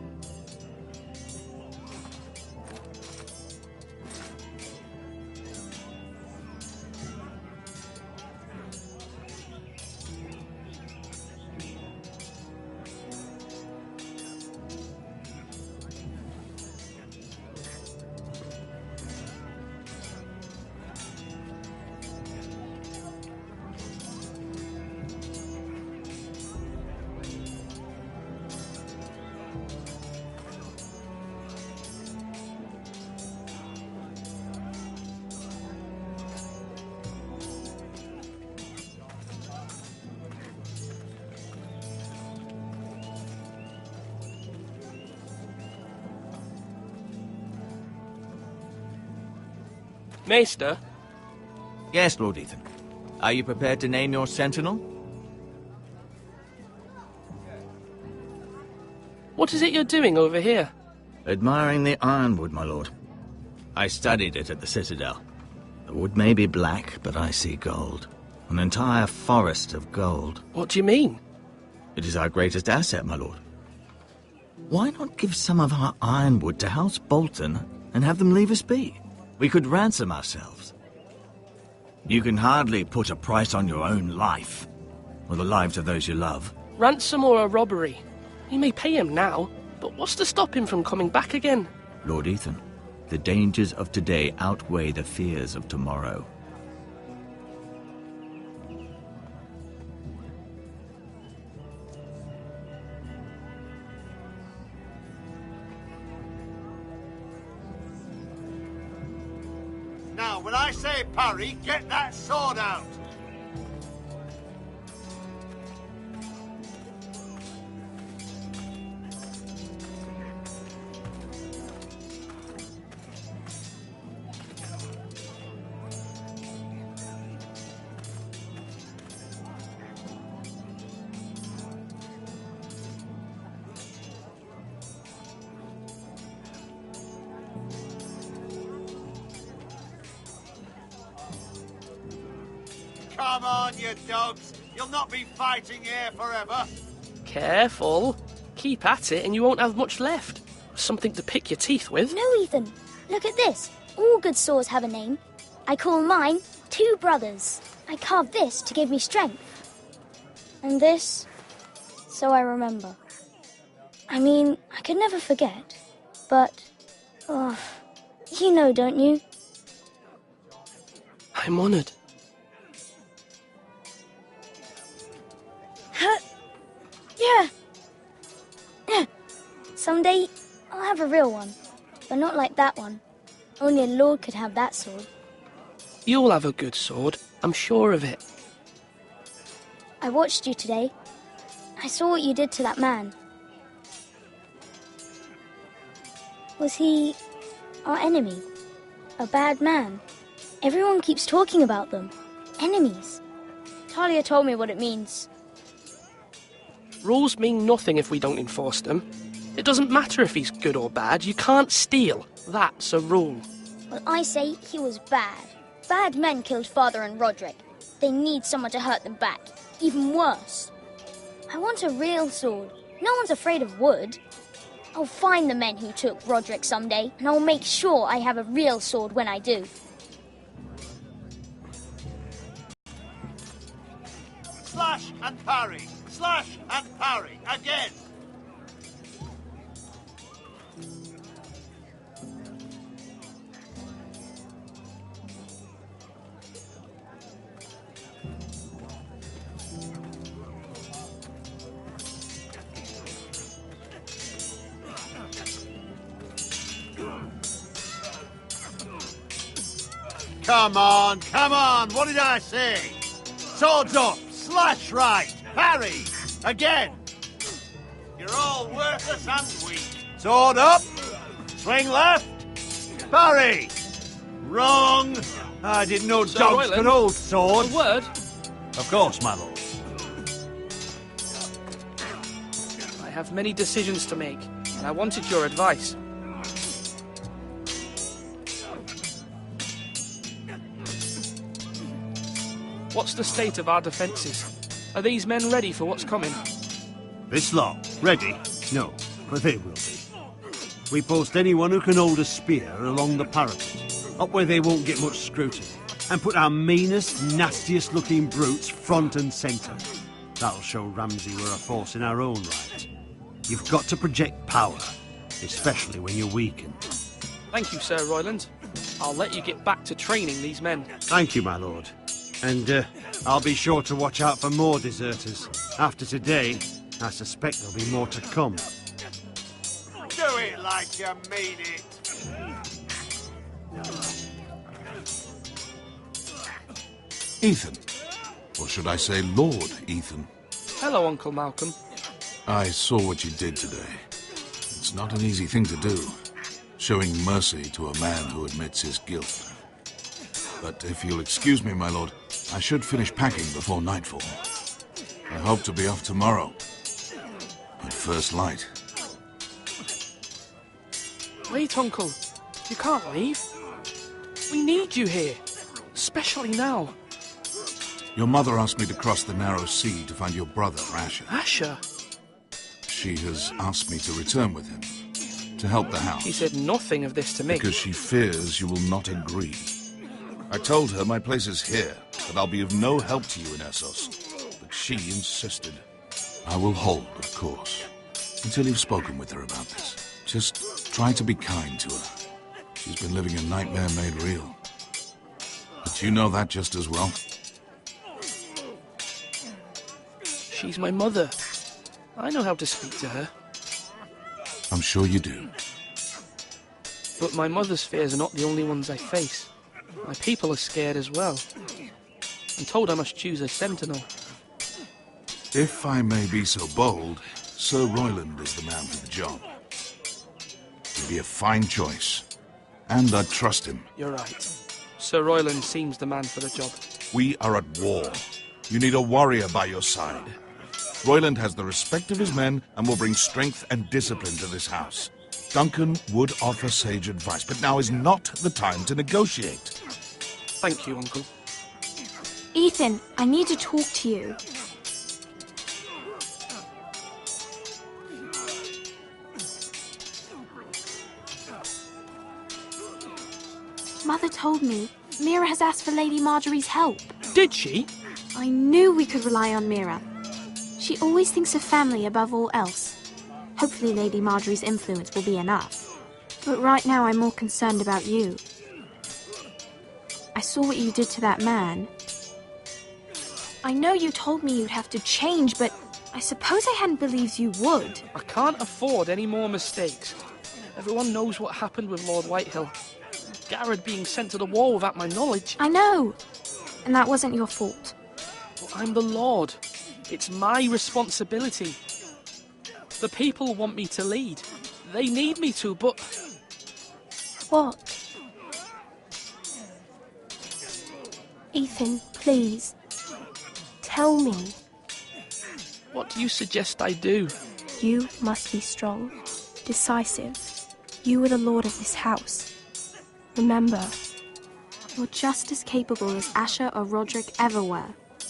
Maester? Yes, Lord Ethan. Are you prepared to name your Sentinel? What is it you're doing over here? Admiring the ironwood, my lord. I studied it at the Citadel. The wood may be black, but I see gold. An entire forest of gold. What do you mean? It is our greatest asset, my lord. Why not give some of our ironwood to House Bolton and have them leave us be? We could ransom ourselves. You can hardly put a price on your own life, or the lives of those you love. Ransom or a robbery? You may pay him now, but what's to stop him from coming back again? Lord Ethan, the dangers of today outweigh the fears of tomorrow. Now, when I say parry, get that sword out! Come on, you dogs. You'll not be fighting here forever. Careful. Keep at it and you won't have much left. Something to pick your teeth with. No, Ethan. Look at this. All good swords have a name. I call mine Two Brothers. I carved this to give me strength. And this, so I remember. I mean, I could never forget. But, oh, you know, don't you? I'm honoured. Yeah. Someday, I'll have a real one. But not like that one. Only a lord could have that sword. You'll have a good sword. I'm sure of it. I watched you today. I saw what you did to that man. Was he our enemy? A bad man? Everyone keeps talking about them. Enemies. Talia told me what it means. Rules mean nothing if we don't enforce them. It doesn't matter if he's good or bad. You can't steal. That's a rule. Well, I say he was bad. Bad men killed Father and Roderick. They need someone to hurt them back. Even worse. I want a real sword. No one's afraid of wood. I'll find the men who took Roderick someday, and I'll make sure I have a real sword when I do. Slash and parry. Slash and parry. Again. Come on, come on, what did I say? Swords up, slash right, parry, again. You're all worthless and weak. Sword up, swing left, parry. Wrong. I didn't know Sir dogs Royland, could hold swords. A word? Of course, my lord. I have many decisions to make, and I wanted your advice. What's the state of our defences? Are these men ready for what's coming? This lot, ready? No, but they will be. We post anyone who can hold a spear along the parapet, up where they won't get much scrutiny, and put our meanest, nastiest looking brutes front and centre. That'll show Ramsay we're a force in our own right. You've got to project power, especially when you're weakened. Thank you, Sir Royland. I'll let you get back to training these men. Thank you, my lord. And I'll be sure to watch out for more deserters. After today, I suspect there'll be more to come. Do it like you mean it. Ethan. Or should I say Lord Ethan? Hello, Uncle Malcolm. I saw what you did today. It's not an easy thing to do, showing mercy to a man who admits his guilt. But if you'll excuse me, my lord, I should finish packing before nightfall. I hope to be off tomorrow. At first light. Wait, Uncle. You can't leave. We need you here. Especially now. Your mother asked me to cross the narrow sea to find your brother, Asher. Asher? She has asked me to return with him, to help the house. She said nothing of this to me. Because she fears you will not agree. I told her my place is here, that I'll be of no help to you in Essos. But she insisted. I will hold, of course, until you've spoken with her about this. Just try to be kind to her. She's been living a nightmare made real. But you know that just as well. She's my mother. I know how to speak to her. I'm sure you do. But my mother's fears are not the only ones I face. My people are scared as well. I'm told I must choose a sentinel. If I may be so bold, Sir Royland is the man for the job. He'd be a fine choice, and I'd trust him. You're right. Sir Royland seems the man for the job. We are at war. You need a warrior by your side. Royland has the respect of his men and will bring strength and discipline to this house. Duncan would offer sage advice, but now is not the time to negotiate. Thank you, Uncle. Ethan, I need to talk to you. Mother told me Mira has asked for Lady Marjorie's help. Did she? I knew we could rely on Mira. She always thinks of family above all else. Hopefully Lady Marjorie's influence will be enough. But right now I'm more concerned about you. I saw what you did to that man. I know you told me you'd have to change, but I suppose I hadn't believed you would. I can't afford any more mistakes. Everyone knows what happened with Lord Whitehill. Garrett being sent to the war without my knowledge. I know. And that wasn't your fault. But I'm the Lord. It's my responsibility. The people want me to lead. They need me to, but... What? Ethan, please. Tell me. What do you suggest I do? You must be strong, decisive. You are the lord of this house. Remember, you're just as capable as Asher or Roderick ever were.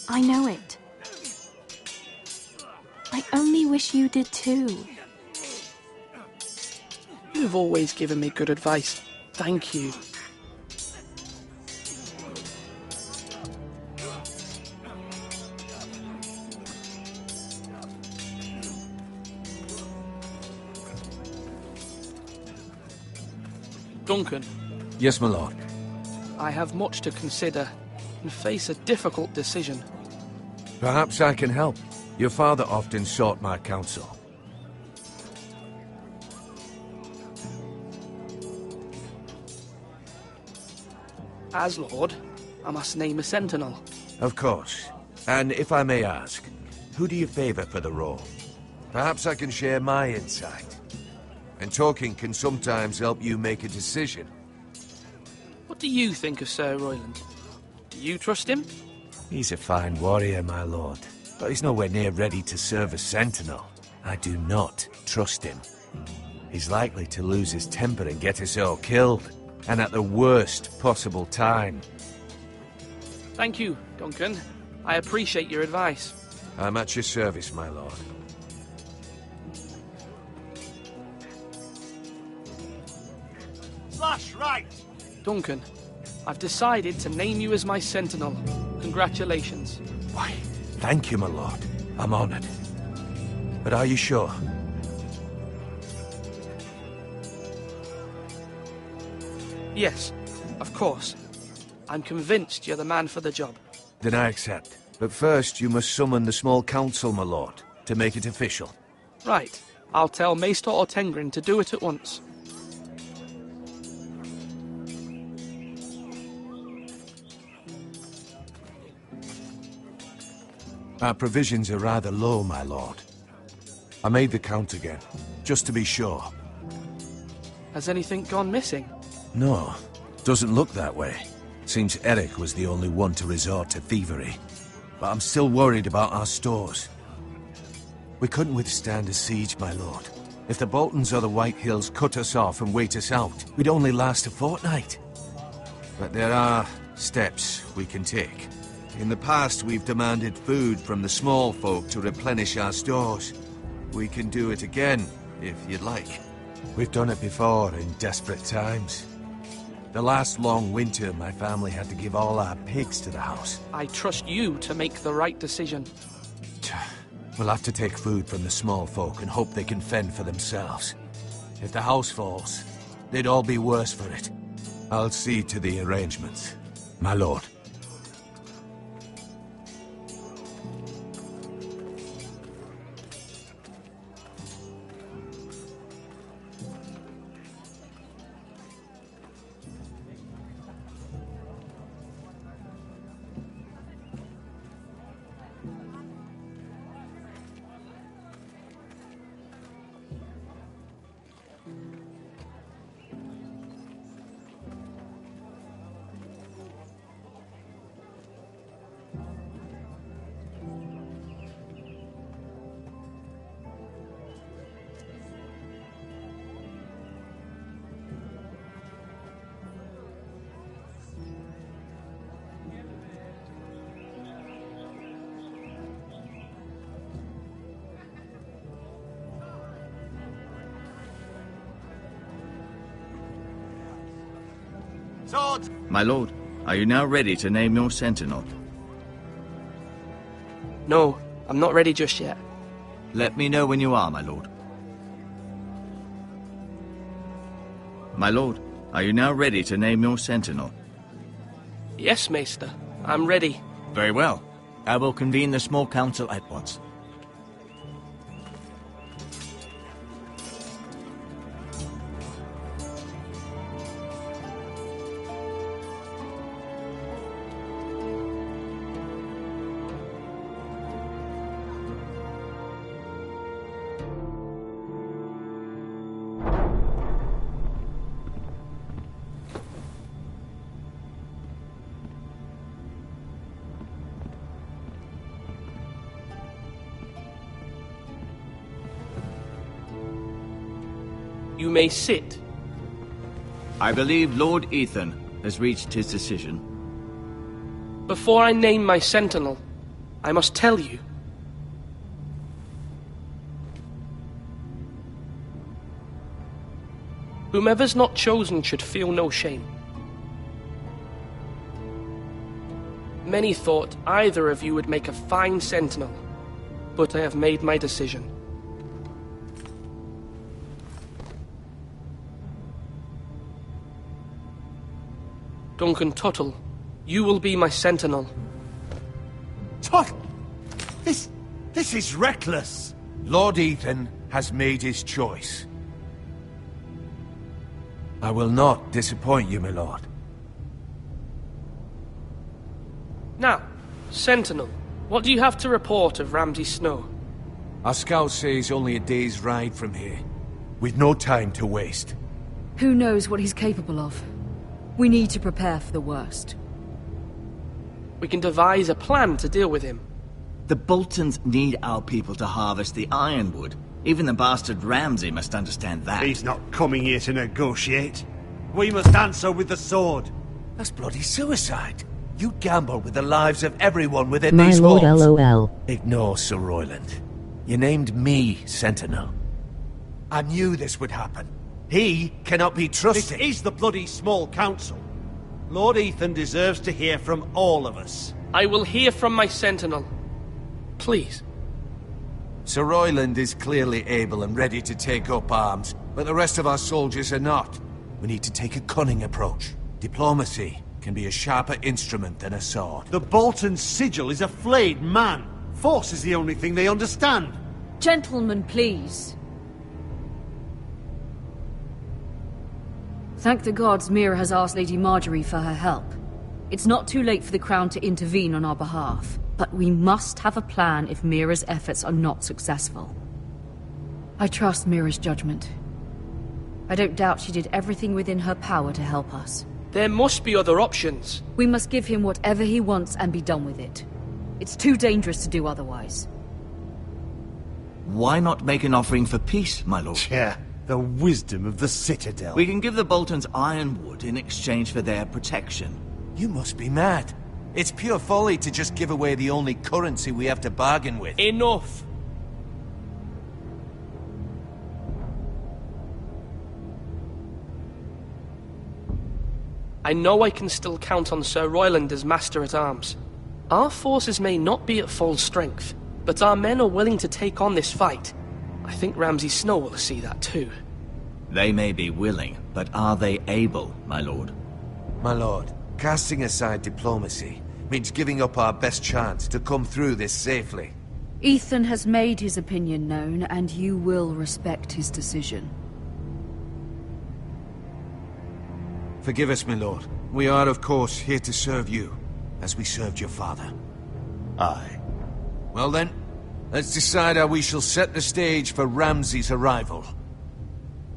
I know it. I only wish you did too. You've always given me good advice. Thank you. Duncan. Yes, my lord. I have much to consider and face a difficult decision. Perhaps I can help. Your father often sought my counsel. As Lord, I must name a sentinel. Of course. And if I may ask, who do you favor for the role? Perhaps I can share my insight. And talking can sometimes help you make a decision. What do you think of Sir Royland? Do you trust him? He's a fine warrior, my lord. But he's nowhere near ready to serve as sentinel. I do not trust him. He's likely to lose his temper and get us all killed. And at the worst possible time. Thank you, Duncan. I appreciate your advice. I'm at your service, my lord. Slash right! Duncan, I've decided to name you as my sentinel. Congratulations. Why, thank you, my lord. I'm honored. But are you sure? Yes, of course. I'm convinced you're the man for the job. Then I accept. But first, you must summon the small council, my lord, to make it official. Right. I'll tell Maester Ortengrin to do it at once. Our provisions are rather low, my lord. I made the count again, just to be sure. Has anything gone missing? No, doesn't look that way. Seems Eric was the only one to resort to thievery. But I'm still worried about our stores. We couldn't withstand a siege, my lord. If the Boltons or the Whitehills cut us off and wait us out, we'd only last a fortnight. But there are steps we can take. In the past, we've demanded food from the small folk to replenish our stores. We can do it again, if you'd like. We've done it before in desperate times. The last long winter, my family had to give all our pigs to the house. I trust you to make the right decision. We'll have to take food from the small folk and hope they can fend for themselves. If the house falls, they'd all be worse for it. I'll see to the arrangements, my lord. Swords! My lord, are you now ready to name your sentinel? No, I'm not ready just yet. Let me know when you are, my lord. My lord, are you now ready to name your sentinel? Yes, Maester. I'm ready. Very well. I will convene the small council at once. You may sit. I believe Lord Ethan has reached his decision. Before I name my sentinel, I must tell you. Whomever's not chosen should feel no shame. Many thought either of you would make a fine sentinel, but I have made my decision. Duncan Tuttle, you will be my sentinel. Tuttle! This is reckless! Lord Ethan has made his choice. I will not disappoint you, my lord. Now, Sentinel, what do you have to report of Ramsay Snow? Our scouts say he's only a day's ride from here. We've no time to waste. Who knows what he's capable of? We need to prepare for the worst. We can devise a plan to deal with him. The Boltons need our people to harvest the ironwood. Even the bastard Ramsay must understand that. He's not coming here to negotiate. We must answer with the sword. That's bloody suicide. You gamble with the lives of everyone within My these lord, walls. LOL. Ignore Sir Royland. You named me Sentinel. I knew this would happen. He cannot be trusted. This is the bloody small council. Lord Ethan deserves to hear from all of us. I will hear from my sentinel. Please. Sir Royland is clearly able and ready to take up arms, but the rest of our soldiers are not. We need to take a cunning approach. Diplomacy can be a sharper instrument than a sword. The Bolton sigil is a flayed man. Force is the only thing they understand. Gentlemen, please. Thank the gods Mira has asked Lady Marjorie for her help. It's not too late for the Crown to intervene on our behalf, but we must have a plan if Mira's efforts are not successful. I trust Mira's judgment. I don't doubt she did everything within her power to help us. There must be other options. We must give him whatever he wants and be done with it. It's too dangerous to do otherwise. Why not make an offering for peace, my lord? Yeah, the wisdom of the Citadel. We can give the Boltons ironwood in exchange for their protection. You must be mad. It's pure folly to just give away the only currency we have to bargain with. Enough! I know I can still count on Sir Royland as Master-at-Arms. Our forces may not be at full strength, but our men are willing to take on this fight. I think Ramsay Snow will see that too. They may be willing, but are they able, my lord? My lord, casting aside diplomacy means giving up our best chance to come through this safely. Ethan has made his opinion known, and you will respect his decision. Forgive us, my lord. We are, of course, here to serve you, as we served your father. Aye. Well then, let's decide how we shall set the stage for Ramsay's arrival.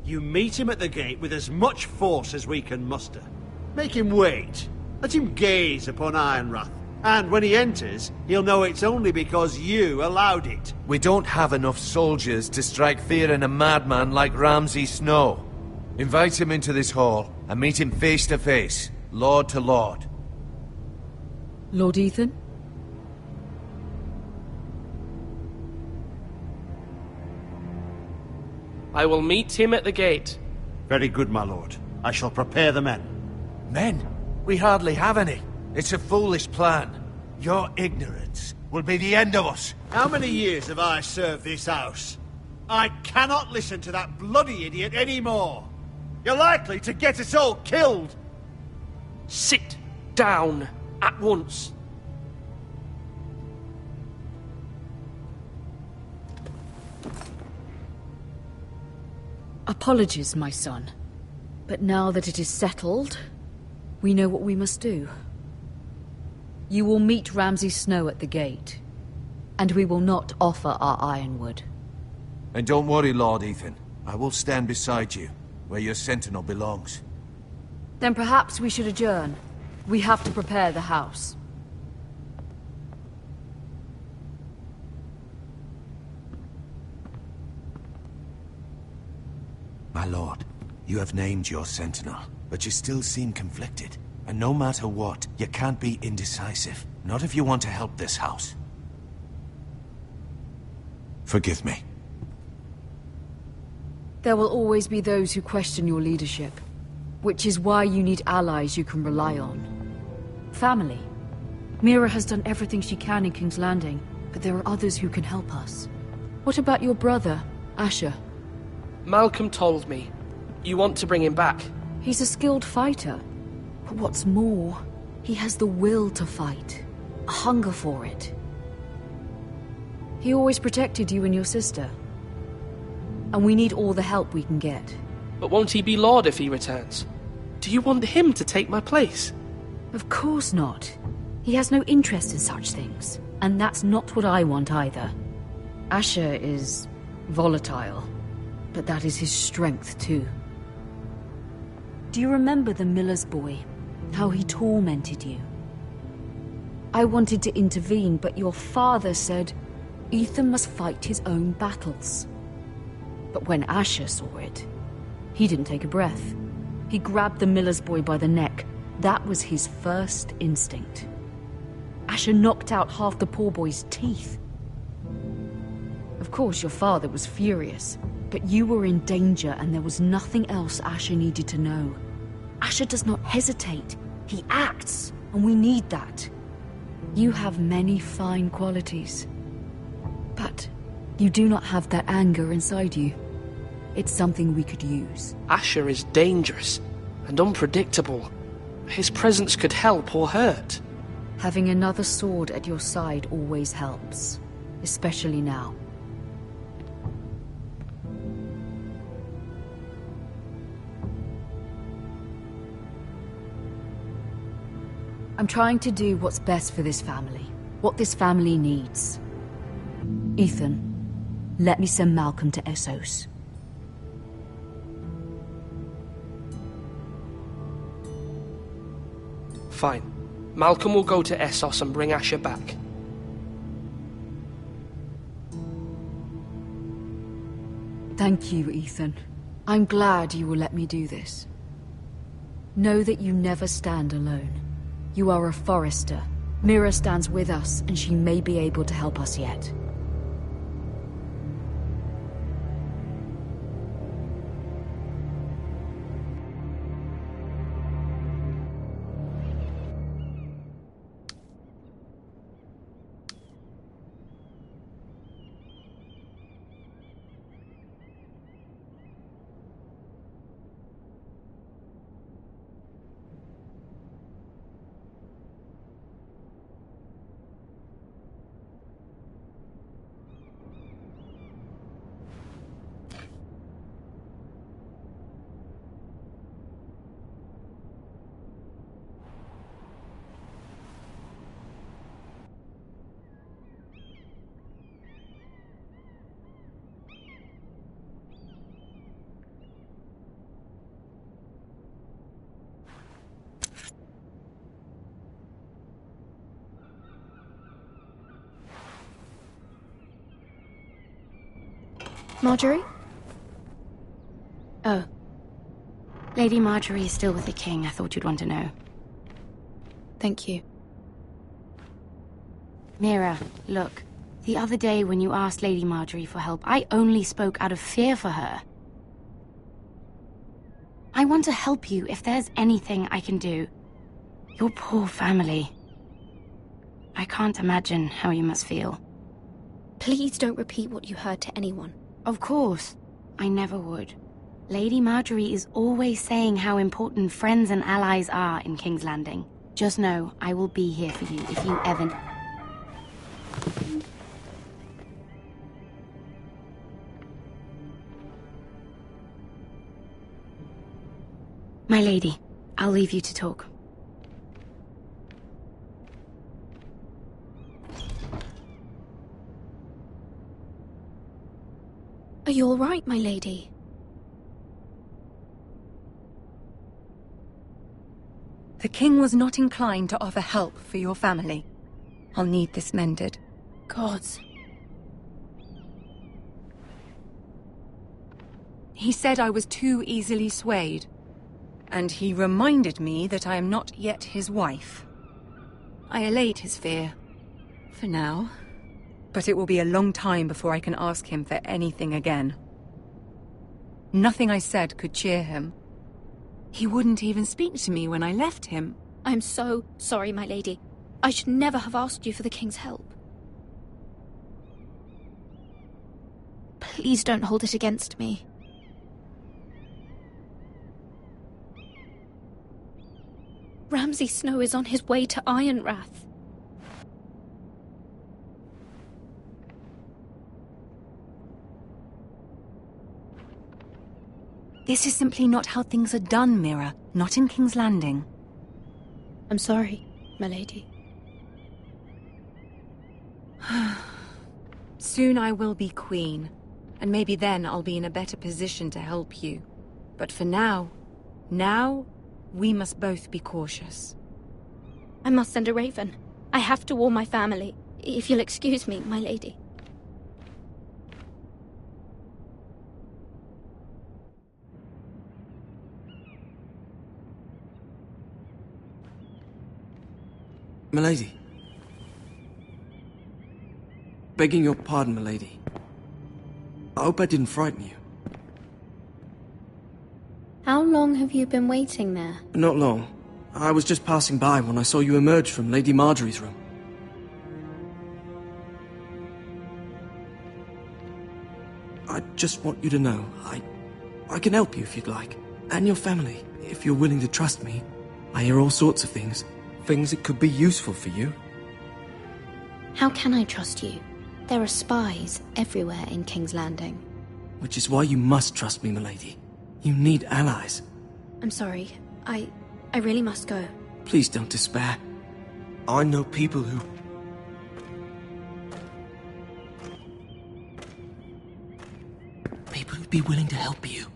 You meet him at the gate with as much force as we can muster. Make him wait. Let him gaze upon Ironrath. And when he enters, he'll know it's only because you allowed it. We don't have enough soldiers to strike fear in a madman like Ramsay Snow. Invite him into this hall and meet him face to face, lord to lord. Lord Ethan? I will meet him at the gate. Very good, my lord. I shall prepare the men. Men? We hardly have any. It's a foolish plan. Your ignorance will be the end of us. How many years have I served this house? I cannot listen to that bloody idiot anymore. You're likely to get us all killed. Sit down at once. Apologies, my son. But now that it is settled, we know what we must do. You will meet Ramsay Snow at the gate, and we will not offer our ironwood. And don't worry, Lord Ethan. I will stand beside you, where your sentinel belongs. Then perhaps we should adjourn. We have to prepare the house. My lord, you have named your sentinel, but you still seem conflicted. And no matter what, you can't be indecisive. Not if you want to help this house. Forgive me. There will always be those who question your leadership, which is why you need allies you can rely on. Family. Mira has done everything she can in King's Landing, but there are others who can help us. What about your brother, Asher? Malcolm told me. You want to bring him back? He's a skilled fighter. But what's more, he has the will to fight. A hunger for it. He always protected you and your sister. And we need all the help we can get. But won't he be Lord if he returns? Do you want him to take my place? Of course not. He has no interest in such things. And that's not what I want either. Asher is volatile. But that is his strength too. Do you remember the miller's boy? How he tormented you? I wanted to intervene, but your father said Ethan must fight his own battles. But when Asher saw it, he didn't take a breath. He grabbed the miller's boy by the neck. That was his first instinct. Asher knocked out half the poor boy's teeth. Of course, your father was furious, but you were in danger and there was nothing else Asher needed to know. Asher does not hesitate. He acts, and we need that. You have many fine qualities. But you do not have that anger inside you. It's something we could use. Asher is dangerous and unpredictable. His presence could help or hurt. Having another sword at your side always helps, especially now. I'm trying to do what's best for this family, what this family needs. Ethan, let me send Malcolm to Essos. Fine. Malcolm will go to Essos and bring Asher back. Thank you, Ethan. I'm glad you will let me do this. Know that you never stand alone. You are a Forrester. Mira stands with us, and she may be able to help us yet. Marjorie? Oh. Lady Marjorie is still with the king. I thought you'd want to know. Thank you. Mira, look. The other day when you asked Lady Marjorie for help, I only spoke out of fear for her. I want to help you if there's anything I can do. Your poor family. I can't imagine how you must feel. Please don't repeat what you heard to anyone. Of course. I never would. Lady Marjorie is always saying how important friends and allies are in King's Landing. Just know I will be here for you if you ever... My lady, I'll leave you to talk. Are you all right, my lady? The king was not inclined to offer help for your family. I'll need this mended. Gods. He said I was too easily swayed. And he reminded me that I am not yet his wife. I allayed his fear. For now. But it will be a long time before I can ask him for anything again. Nothing I said could cheer him. He wouldn't even speak to me when I left him. I'm so sorry, my lady. I should never have asked you for the king's help. Please don't hold it against me. Ramsay Snow is on his way to Ironrath. This is simply not how things are done, Mira. Not in King's Landing. I'm sorry, my lady. Soon I will be queen, and maybe then I'll be in a better position to help you. But for now, we must both be cautious. I must send a raven. I have to warn my family. If you'll excuse me, my lady. Milady. Begging your pardon, milady. I hope I didn't frighten you. How long have you been waiting there? Not long. I was just passing by when I saw you emerge from Lady Marjorie's room. I just want you to know, I can help you if you'd like. And your family, if you're willing to trust me. I hear all sorts of things. Things that could be useful for you. How can I trust you? There are spies everywhere in King's Landing. Which is why you must trust me, milady. You need allies. I'm sorry. I really must go. Please don't despair. I know people who... People who'd be willing to help you.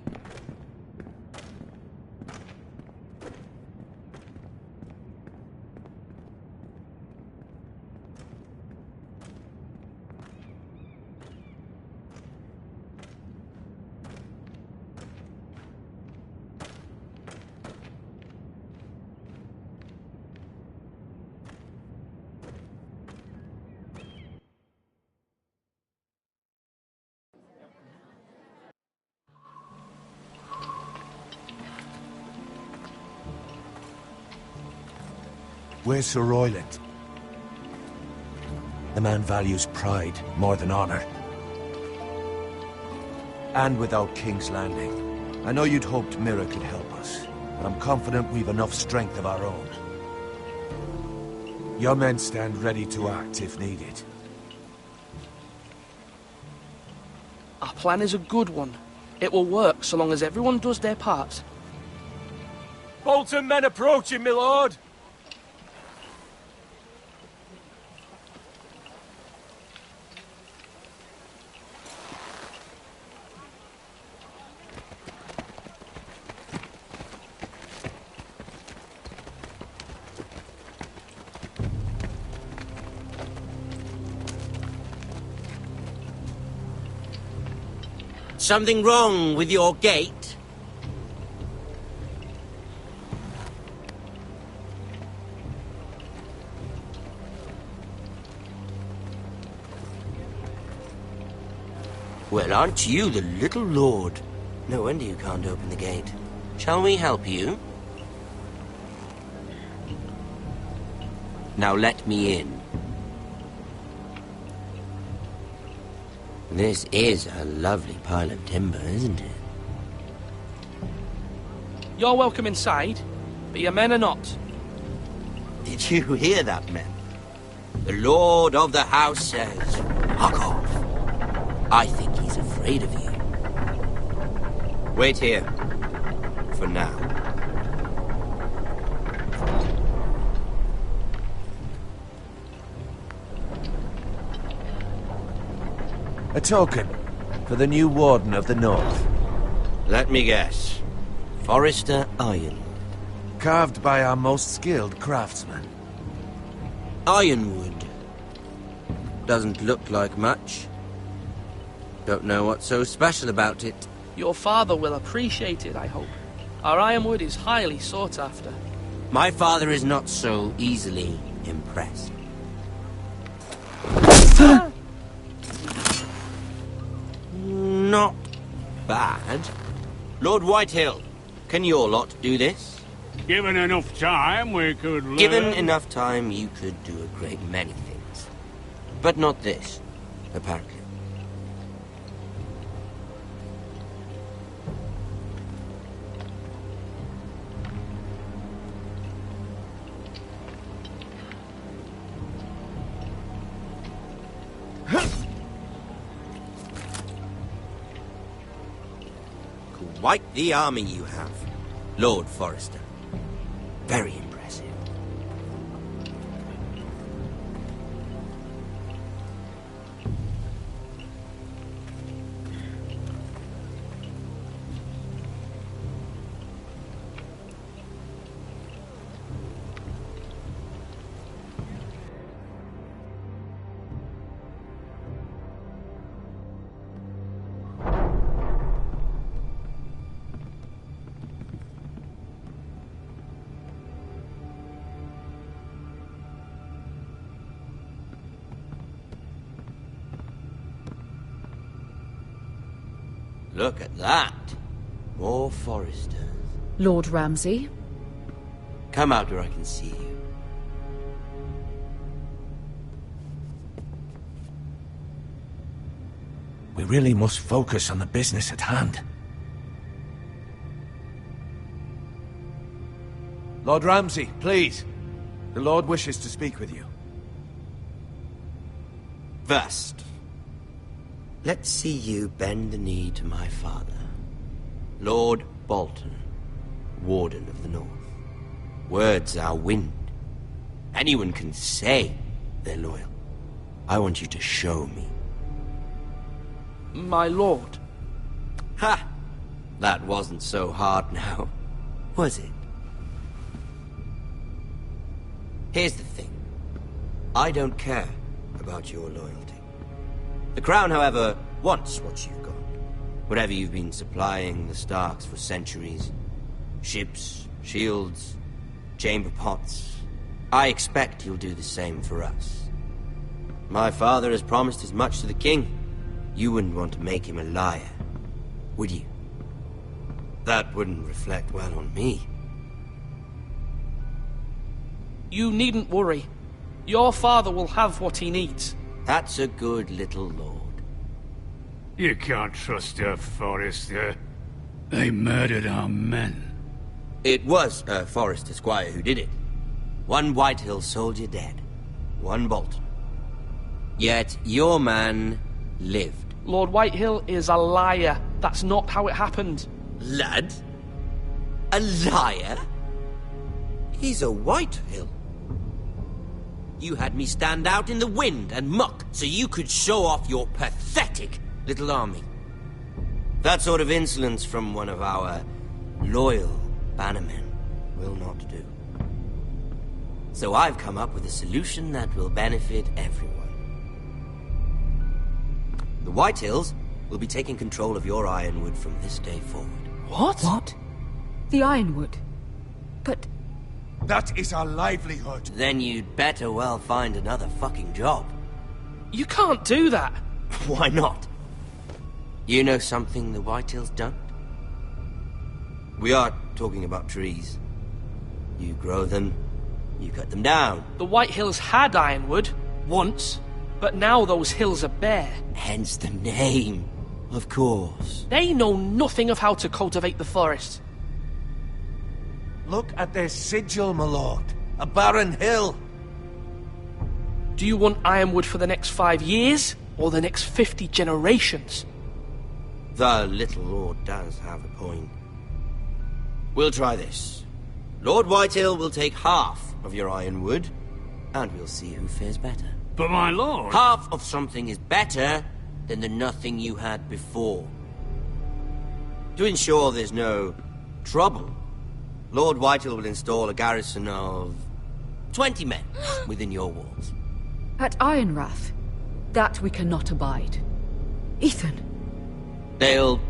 Where's Sir Royland? The man values pride more than honor. And without King's Landing. I know you'd hoped Mira could help us, but I'm confident we've enough strength of our own. Your men stand ready to act if needed. Our plan is a good one. It will work so long as everyone does their part. Bolton men approaching, my lord! Something wrong with your gate? Well, aren't you the little lord? No wonder you can't open the gate. Shall we help you? Now let me in. This is a lovely pile of timber, isn't it? You're welcome inside, but your men are not. Did you hear that, men? The Lord of the House says, "Fuck off." I think he's afraid of you. Wait here. For now. A token for the new Warden of the North. Let me guess. Forrester Ironwood. Carved by our most skilled craftsman. Ironwood. Doesn't look like much. Don't know what's so special about it. Your father will appreciate it, I hope. Our ironwood is highly sought after. My father is not so easily impressed. Not bad. Lord Whitehill, can your lot do this? Given enough time, we could learn. Given enough time, you could do a great many things. But not this, apparently. Quite the army you have, Lord Forrester. Very impressive. Look at that. More Forresters. Lord Ramsay? Come out where I can see you. We really must focus on the business at hand. Lord Ramsay, please. The Lord wishes to speak with you. First, let's see you bend the knee to my father, Lord Bolton, Warden of the North. Words are wind. Anyone can say they're loyal. I want you to show me. My lord. Ha! That wasn't so hard now, was it? Here's the thing. I don't care about your loyalty. The Crown, however, wants what you've got. Whatever you've been supplying the Starks for centuries. Ships, shields, chamber pots. I expect you'll do the same for us. My father has promised as much to the King. You wouldn't want to make him a liar, would you? That wouldn't reflect well on me. You needn't worry. Your father will have what he needs. That's a good little lord. You can't trust her, Forrester. They murdered our men. It was a Forrester squire who did it. One Whitehill soldier dead. One Bolton. Yet your man lived. Lord Whitehill is a liar. That's not how it happened. Lad? A liar? He's a Whitehill. You had me stand out in the wind and muck so you could show off your pathetic little army. That sort of insolence from one of our loyal bannermen will not do. So I've come up with a solution that will benefit everyone. The Whitehills will be taking control of your ironwood from this day forward. What? What? The ironwood? But... That is our livelihood. Then you'd better well find another fucking job. You can't do that. Why not? You know something the Whitehills don't? We are talking about trees. You grow them, you cut them down. The White Hills had ironwood, once, but now those hills are bare. Hence the name, of course. They know nothing of how to cultivate the forest. Look at their sigil, my lord. A barren hill. Do you want ironwood for the next 5 years, or the next 50 generations? The little lord does have a point. We'll try this. Lord Whitehill will take half of your ironwood, and we'll see who fares better. But my lord... Half of something is better than the nothing you had before. To ensure there's no trouble, Lord Whitehill will install a garrison of 20 men within your walls. At Ironrath? That we cannot abide. Ethan. They'll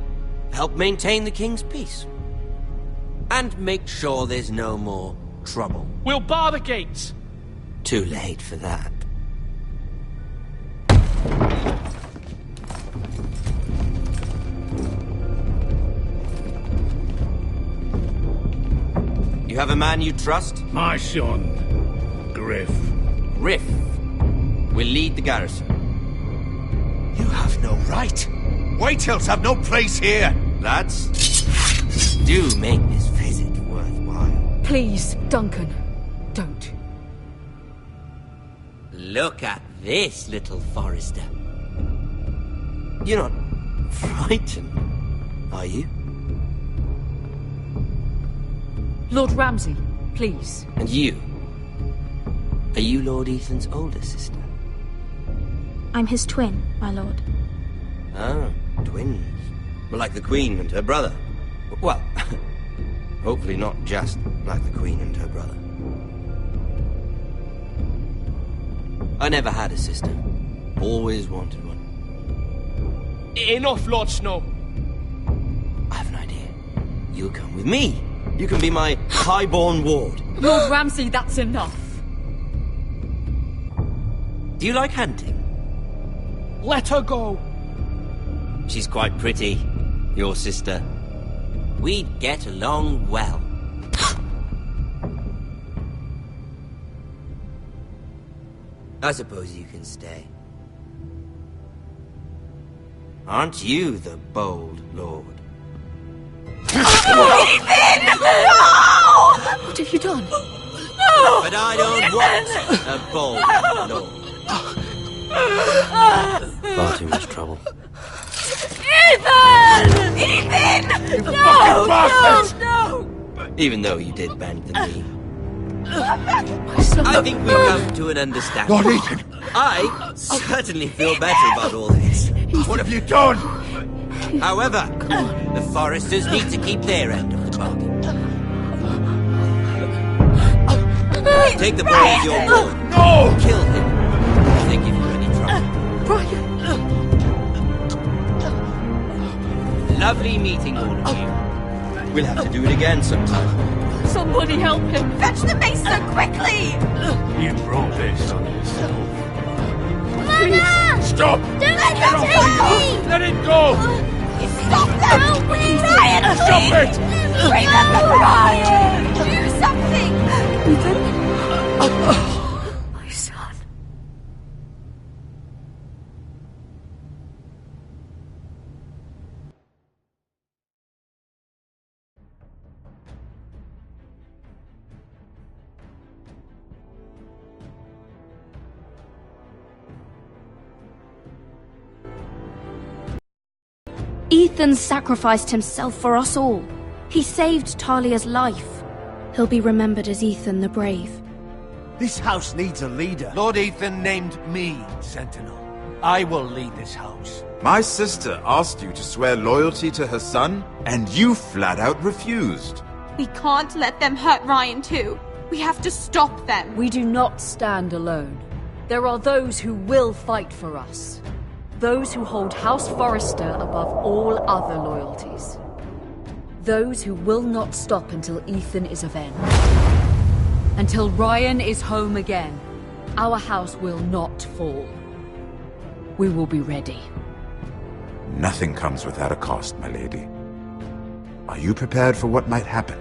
help maintain the king's peace. And make sure there's no more trouble. We'll bar the gates! Too late for that. You have a man you trust? My son, Griff. Griff will lead the garrison. You have no right. Whitehills have no place here. Lads, do make this visit worthwhile. Please, Duncan, don't. Look at this, little Forrester. You're not frightened, are you? Lord Ramsay, please. And you? Are you Lord Ethan's older sister? I'm his twin, my lord. Ah, twins. Well, like the Queen and her brother. Well, hopefully not just like the Queen and her brother. I never had a sister. Always wanted one. Enough, Lord Snow. I have an idea. You'll come with me. You can be my highborn ward. Lord Ramsay, that's enough. Do you like hunting? Let her go. She's quite pretty, your sister. We'd get along well. I suppose you can stay. Aren't you the bold lord? Ethan! No! What have you done? No! But I don't want a bold lord. Far too much trouble. Ethan! Ethan! No! Even though you did bend the knee. I think we've come to an understanding. Lord Ethan! I certainly feel better about all this. What have you done? However, the Foresters need to keep their end of the bargain. Take the boy as your boy. No! Kill him if they give you any trouble. Brian! Lovely meeting all of you. We'll have to do it again sometime. Somebody help him! Fetch the mace so quickly! You brought this on yourself. Mama! Stop! Don't let him take me! Let it go! Stop them! No, please! Ryan, Stop it! Remember Ryan! Do something! My son. Ethan sacrificed himself for us all. He saved Talia's life. He'll be remembered as Ethan the Brave. This house needs a leader. Lord Ethan named me Sentinel. I will lead this house. My sister asked you to swear loyalty to her son, and you flat out refused. We can't let them hurt Ryan too. We have to stop them. We do not stand alone. There are those who will fight for us. Those who hold House Forrester above all other loyalties. Those who will not stop until Ethan is avenged. Until Ryan is home again, our house will not fall. We will be ready. Nothing comes without a cost, my lady. Are you prepared for what might happen?